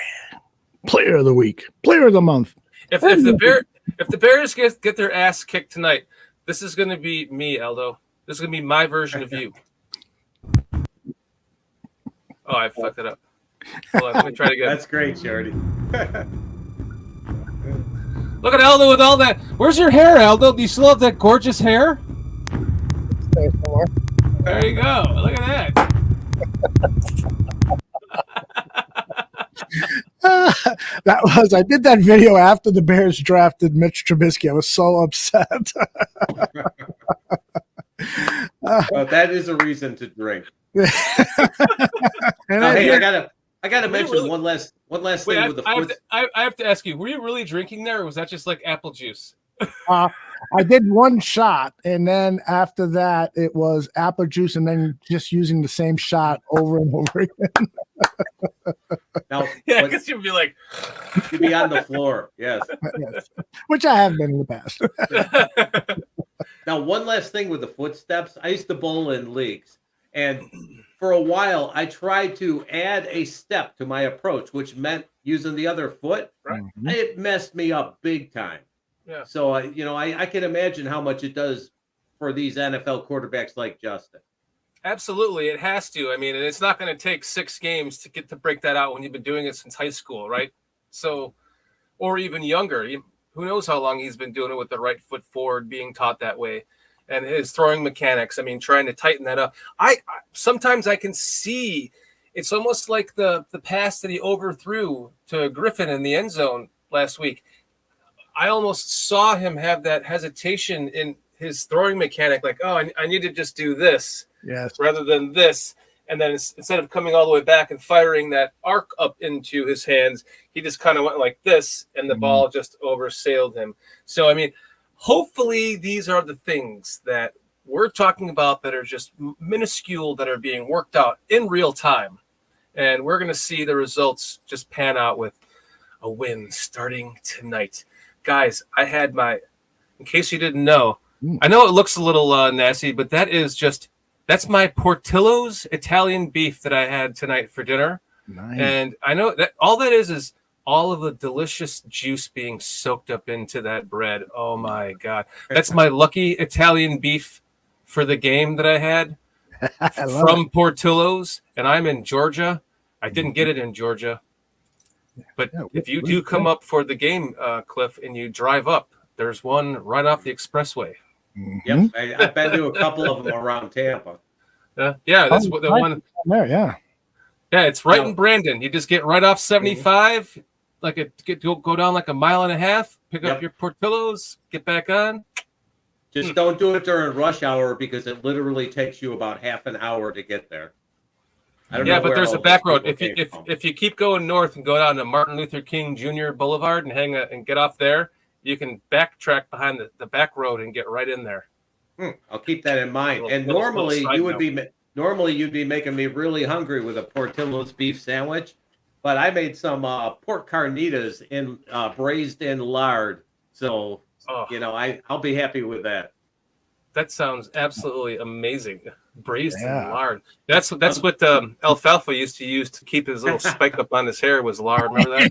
Speaker 2: Player of the week, player of the month.
Speaker 1: If the Bears get their ass kicked tonight, this is going to be me, Aldo. This is going to be my version of you. Oh, I fucked it up. Hold on, let me try it again.
Speaker 4: That's great, Shorty.
Speaker 1: Look at Aldo with all that. Where's your hair, Aldo? Do you still have that gorgeous hair? There you go. Look at that.
Speaker 2: I did that video after the Bears drafted Mitch Trubisky. I was so upset.
Speaker 4: That is a reason to drink.
Speaker 2: And
Speaker 4: hey, I gotta mention one last thing with the foot.
Speaker 1: I have to ask you, were you really drinking there, or was that just like apple juice?
Speaker 2: I did one shot, and then after that, it was apple juice, and then just using the same shot over and over again.
Speaker 4: Now,
Speaker 1: yeah, I guess you'd be like,
Speaker 4: you'd be on the floor, yes.
Speaker 2: Which I have been in the past.
Speaker 4: Now, one last thing with the footsteps. I used to bowl in leagues, and for a while, I tried to add a step to my approach, which meant using the other foot.
Speaker 1: Right.
Speaker 2: Mm-hmm.
Speaker 4: It messed me up big time.
Speaker 1: Yeah.
Speaker 4: So, I can imagine how much it does for these NFL quarterbacks like Justin.
Speaker 1: Absolutely, it has to. I mean, and it's not going to take 6 games to break that out when you've been doing it since high school, right? So, or even younger. Who knows how long he's been doing it with the right foot forward, being taught that way, and his throwing mechanics. I mean, trying to tighten that up. I sometimes I can see it's almost like the pass that he overthrew to Griffin in the end zone last week. I almost saw him have that hesitation in his throwing mechanic, like, oh, I need to just do this,
Speaker 2: yes,
Speaker 1: rather than this. And then instead of coming all the way back and firing that arc up into his hands, he just kind of went like this, and the ball just oversailed him. So, I mean, hopefully these are the things that we're talking about that are just minuscule, that are being worked out in real time. and we're going to see the results just pan out with a win starting tonight. Guys, I had in case you didn't know, I know it looks a little nasty, but that's my Portillo's Italian beef that I had tonight for dinner.
Speaker 2: Nice.
Speaker 1: And I know that all that is all of the delicious juice being soaked up into that bread. Oh my God. That's my lucky Italian beef for the game that I had from Portillo's. And I'm in Georgia. I didn't get it in Georgia. But if you do come up for the game, Cliff, and you drive up, there's one right off the expressway.
Speaker 4: Yep. I've been to a couple of them around Tampa.
Speaker 1: Yeah, that's what the one
Speaker 2: there. Yeah.
Speaker 1: Yeah, it's right in Brandon. You just get right off 75, go down like a mile and a half, pick up your Portillo's, get back on.
Speaker 4: Just don't do it during rush hour because it literally takes you about half an hour to get there. I don't know
Speaker 1: but there's a back road.
Speaker 4: If
Speaker 1: If you keep going north and go down to Martin Luther King Jr. Boulevard and get off there, you can backtrack behind the back road and get right in there.
Speaker 4: I'll keep that in mind. And normally you'd be making me really hungry with a Portillo's beef sandwich, but I made some pork carnitas braised in lard. So, I'll be happy with that.
Speaker 1: That sounds absolutely amazing. Braised in lard. That's what Alfalfa used to use to keep his little spike up on his hair was lard. Remember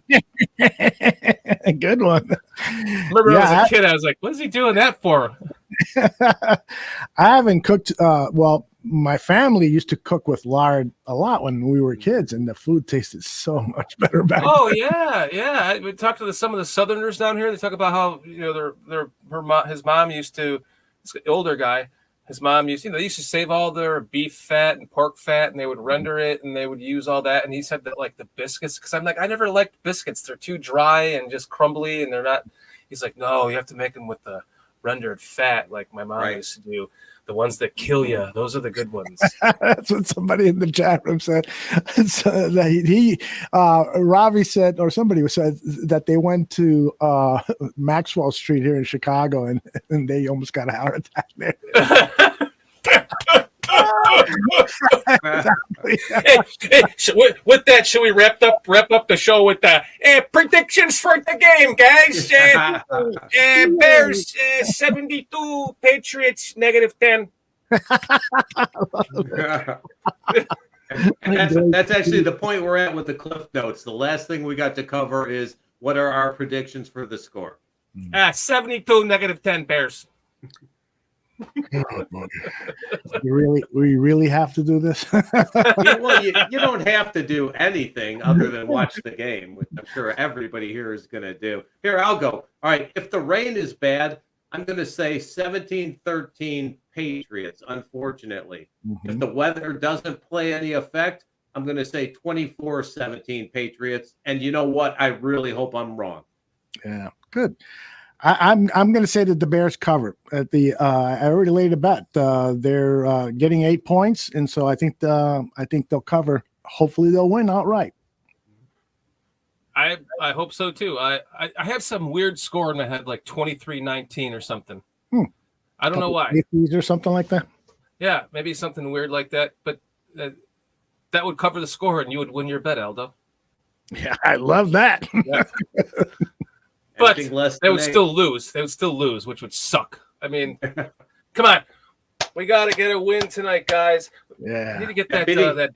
Speaker 1: that?
Speaker 2: Good one.
Speaker 1: Remember as a kid, I was like, what is he doing that for?
Speaker 2: I haven't cooked. My family used to cook with lard a lot when we were kids, and the food tasted so much better back then.
Speaker 1: Yeah. We talked to some of the Southerners down here. They talk about how his mom used to. This older guy, his mom used, they used to save all their beef fat and pork fat, and they would render it, and they would use all that. And he said that like the biscuits, because I'm like, I never liked biscuits. They're too dry and just crumbly, and they're not. He's like, no, you have to make them with the rendered fat, like my mom used to do. The ones that kill you, those are the good ones.
Speaker 2: That's what somebody in the chat room said. So Ravi said, or somebody said that they went to Maxwell Street here in Chicago, and they almost got a heart attack there.
Speaker 1: With that, should we wrap up the show with the predictions for the game, guys? Bears 72, Patriots -10.
Speaker 4: That's actually the point we're at with the Cliff Notes. The last thing we got to cover is what are our predictions for the score?
Speaker 1: 72 -10 Bears.
Speaker 2: We really have to do this.
Speaker 4: You don't have to do anything other than watch the game, which I'm sure everybody here is going to do. Here, I'll go. All right, if the rain is bad, I'm going to say 17-13 Patriots, unfortunately. If the weather doesn't play any effect, I'm going to say 24-17 Patriots. And you know what? I really hope I'm wrong.
Speaker 2: Yeah, good. I'm going to say that the Bears cover at the. I already laid a bet. They're getting 8 points, and so I think they'll cover. Hopefully, they'll win outright.
Speaker 1: I hope so too. I have some weird score in my head, like 23-19 or something. I don't know why.
Speaker 2: Or something like that.
Speaker 1: Yeah, maybe something weird like that. But that would cover the score, and you would win your bet, Aldo.
Speaker 2: Yeah, I love that.
Speaker 1: Yeah. But they would still lose. They would still lose, which would suck. I mean, come on. We got to get a win tonight, guys.
Speaker 2: Yeah.
Speaker 1: We need to get that.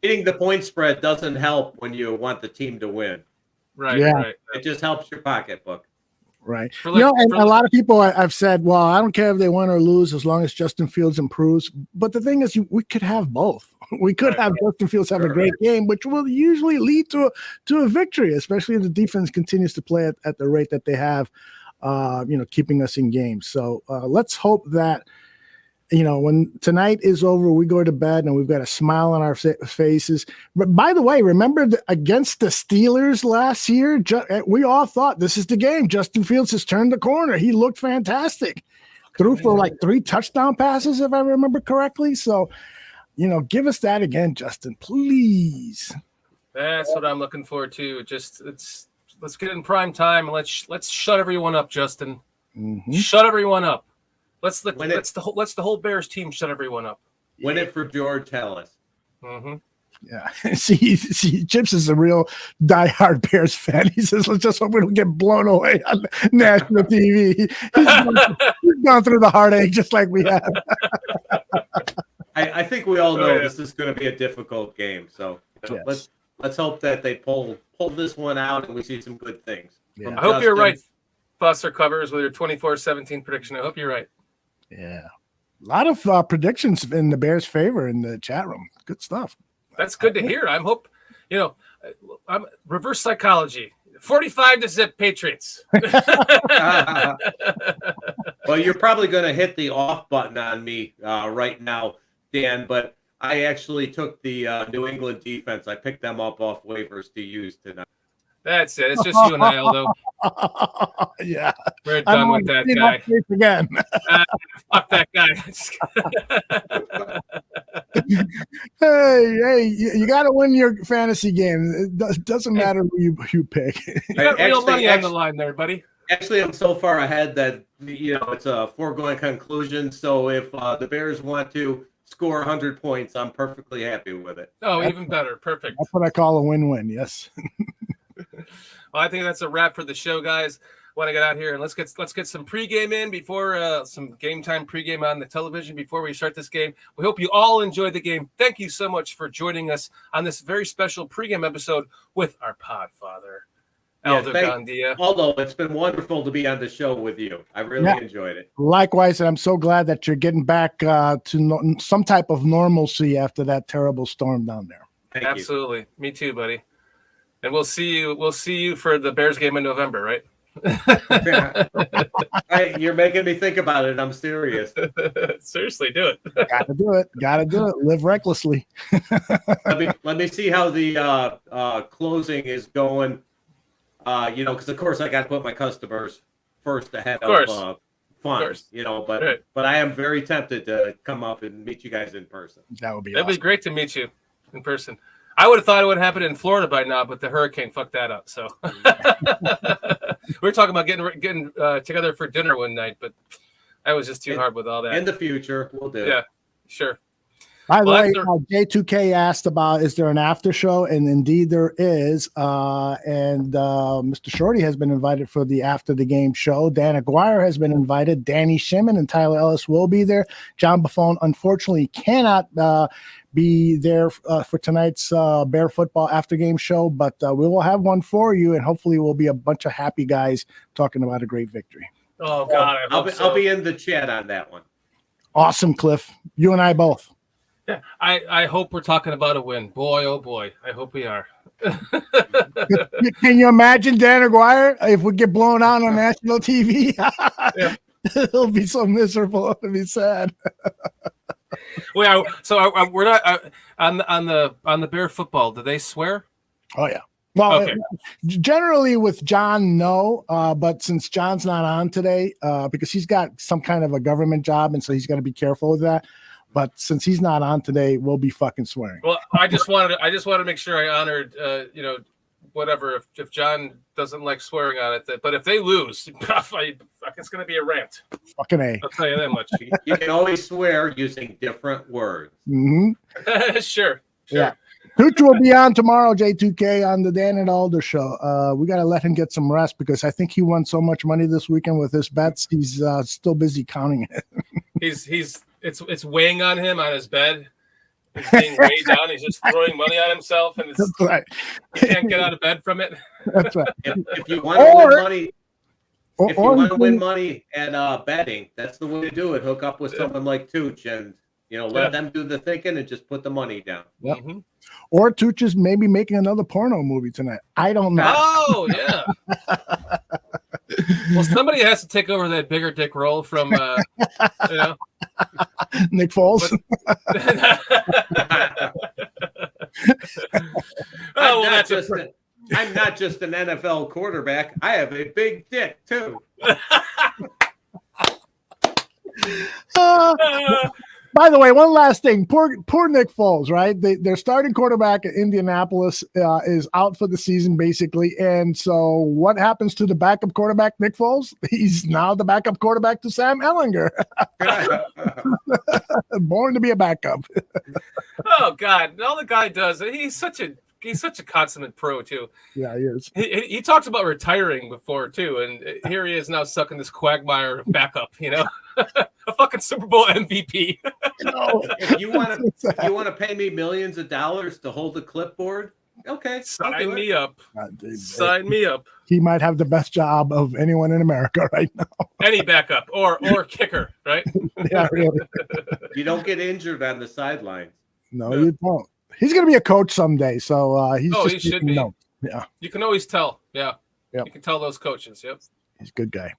Speaker 4: Beating the point spread doesn't help when you want the team to win.
Speaker 1: Right, right.
Speaker 4: It just helps your pocketbook.
Speaker 2: Right. A lot of people I've said, well, I don't care if they win or lose as long as Justin Fields improves. But the thing is, we could have both. We could have Justin Fields have a great game, which will usually lead to a victory, especially if the defense continues to play at the rate that they have, keeping us in games. So let's hope that, when tonight is over, we go to bed and we've got a smile on our faces. But by the way, remember against the Steelers last year, we all thought this is the game. Justin Fields has turned the corner. He looked fantastic. Threw for like 3 touchdown passes, if I remember correctly. So, give us that again, Justin, please.
Speaker 1: That's what I'm looking forward to. Let's get in prime time. Let's shut everyone up, Justin. Mm-hmm. Shut everyone up. Let's the whole Bears team shut everyone up.
Speaker 4: Win it for George Ellis.
Speaker 1: Mm-hmm.
Speaker 2: Yeah. See, Chips is a real diehard Bears fan. He says, let's just hope we don't get blown away on national TV. He's gone through the heartache just like we have.
Speaker 4: I think we all know this is going to be a difficult game. So
Speaker 2: Yes.
Speaker 4: let's hope that they pull this one out and we see some good things.
Speaker 2: Yeah.
Speaker 1: I hope you're right, Foster Covers, with your 24-17 prediction. I hope you're right.
Speaker 2: Yeah. A lot of predictions in the Bears' favor in the chat room. Good stuff.
Speaker 1: That's good to hear. I'm reverse psychology. 45-0 Patriots.
Speaker 4: Well, you're probably going to hit the off button on me right now, Dan, but I actually took the New England defense. I picked them up off waivers to use tonight.
Speaker 1: That's it. It's just you and I, Aldo.
Speaker 2: Yeah.
Speaker 1: We're done with that guy.
Speaker 2: Again.
Speaker 1: Fuck that guy.
Speaker 2: Hey, you got to win your fantasy game. It doesn't matter who you pick.
Speaker 1: You got real money on the line there, buddy.
Speaker 4: Actually, I'm so far ahead that it's a foregone conclusion. So if the Bears want to score 100 points, I'm perfectly happy with it.
Speaker 1: Oh, even better. Perfect.
Speaker 2: That's what I call a win-win. Yes.
Speaker 1: Well, I think that's a wrap for the show, guys. Want to get out here and let's get some pregame in before some game time pregame on the television before we start this game. We hope you all enjoyed the game. Thank you so much for joining us on this very special pregame episode with our Podfather Aldo Gandia.
Speaker 4: Aldo, it's been wonderful to be on the show with you. I really enjoyed it.
Speaker 2: Likewise, and I'm so glad that you're getting back to some type of normalcy after that terrible storm down there.
Speaker 1: Absolutely. Me too, buddy. And we'll see you for the Bears game in November, right?
Speaker 4: Hey, you're making me think about it. I'm serious.
Speaker 1: Seriously, do it.
Speaker 2: Gotta do it. Live recklessly.
Speaker 4: let me see how the closing is going. Because of course I got to put my customers first ahead of funds. But I am very tempted to come up and meet you guys in person.
Speaker 2: That'd be
Speaker 1: great to meet you in person. I would have thought it would happen in Florida by now, but the hurricane fucked that up. So we were talking about getting together for dinner one night, but that was just too hard with all that.
Speaker 4: In the future, we'll do.
Speaker 1: Yeah, sure.
Speaker 2: By the way, J2K asked about, is there an after show? And indeed there is. And Mr. Shorty has been invited for the after the game show. Dan Aguire has been invited. Danny Shimon and Tyler Ellis will be there. John Buffone, unfortunately, cannot be there for tonight's Bear Football after game show, but we will have one for you, and hopefully we'll be a bunch of happy guys talking about a great victory.
Speaker 1: Oh, God.
Speaker 4: I'll be in the chat on that one.
Speaker 2: Awesome, Cliff. You and I both.
Speaker 1: Yeah, I hope we're talking about a win. Boy, oh boy, I hope we are.
Speaker 2: Can you imagine Dan Aguire if we get blown out on national TV? Yeah. It'll be so miserable. It'll be sad.
Speaker 1: We're not on the Bear football. Do they swear?
Speaker 2: Oh yeah. Well,
Speaker 1: okay.
Speaker 2: Generally with John, no. But since John's not on today, because he's got some kind of a government job, and so he's got to be careful with that. But since he's not on today, we'll be fucking swearing.
Speaker 1: Well, I just wanted to make sure I honored, whatever. If John doesn't like swearing on it, but if they lose, it's going to be a rant.
Speaker 2: Fucking A.
Speaker 1: I'll tell you that much.
Speaker 4: You can always swear using different words.
Speaker 2: Mm-hmm.
Speaker 1: Sure.
Speaker 2: Yeah. Hooch will be on tomorrow, J2K, on the Dan and Aldo show. We got to let him get some rest because I think he won so much money this weekend with his bets. He's still busy counting it.
Speaker 1: It's weighing on him on his bed. He's being weighed down. He's just throwing money on himself, and
Speaker 2: That's right.
Speaker 1: He can't get out of bed from it.
Speaker 2: That's right.
Speaker 4: If you want to win money, if you want to win money at betting, that's the way to do it. Hook up with someone like Tooch, and let them do the thinking, and just put the money down.
Speaker 2: Yep. Mm-hmm. Or Tooch is maybe making another porno movie tonight. I don't know.
Speaker 1: Oh yeah. Well, somebody has to take over that bigger dick role from
Speaker 2: Nick Foles.
Speaker 4: I'm not just an NFL quarterback. I have a big dick too.
Speaker 2: By the way, one last thing. Poor Nick Foles, right? Their starting quarterback at Indianapolis is out for the season, basically. And so what happens to the backup quarterback, Nick Foles? He's now the backup quarterback to Sam Ehlinger. Born to be a backup.
Speaker 1: Oh God! All the guy does, he's such a consummate pro too.
Speaker 2: Yeah, he is.
Speaker 1: He talks about retiring before too, and here he is now sucking this quagmire backup. A fucking Super Bowl MVP.
Speaker 4: If you want to pay me millions of dollars to hold a clipboard, okay,
Speaker 1: sign me up. Sign me up.
Speaker 2: He might have the best job of anyone in America right now.
Speaker 1: Any backup or kicker, right?
Speaker 2: Yeah, really.
Speaker 4: You don't get injured on the sidelines.
Speaker 2: No, you don't. He's going to be a coach someday, so he
Speaker 1: should be.
Speaker 2: Notes. Yeah,
Speaker 1: you can always tell. Yeah,
Speaker 2: yep.
Speaker 1: You can tell those coaches. Yep,
Speaker 2: he's a good guy.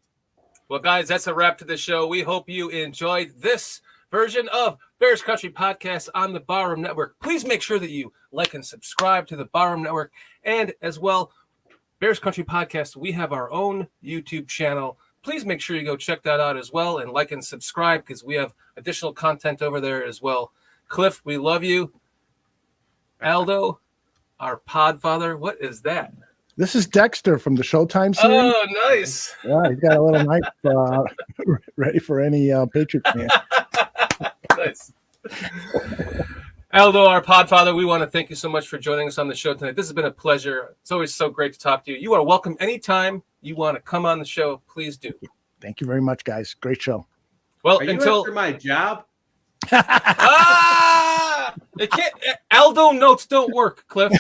Speaker 1: Well, guys, that's a wrap to the show. We hope you enjoyed this version of Bears Country Podcast on the Barroom Network. Please make sure that you like and subscribe to the Barroom Network, and as well, Bears Country Podcast. We have our own YouTube channel. Please make sure you go check that out as well, and like and subscribe because we have additional content over there as well. Cliff, we love you. Aldo, our Podfather, what is that?
Speaker 2: This is Dexter from the Showtime series.
Speaker 1: Oh, nice.
Speaker 2: Yeah, he's got a little knife ready for any Patriots fan.
Speaker 1: Nice. Aldo, our Podfather, we want to thank you so much for joining us on the show tonight. This has been a pleasure. It's always so great to talk to you. You are welcome anytime you want to come on the show. Please do.
Speaker 2: Thank you very much, guys. Great show.
Speaker 1: Well,
Speaker 4: Are you after my job?
Speaker 1: It can't. Aldo notes don't work, Cliff.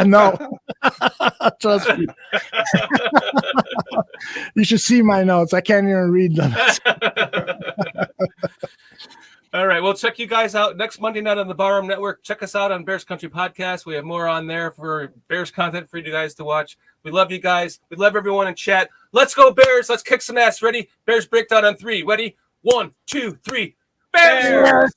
Speaker 2: No, trust me. You should see my notes. I can't even read them.
Speaker 1: All right, we'll check you guys out next Monday night on the Barroom Network. Check us out on Bears Country Podcast. We have more on there for Bears content for you guys to watch. We love you guys. We love everyone in chat. Let's go, Bears. Let's kick some ass. Ready? Bears breakdown on 3. Ready? 1, 2, 3. Bears!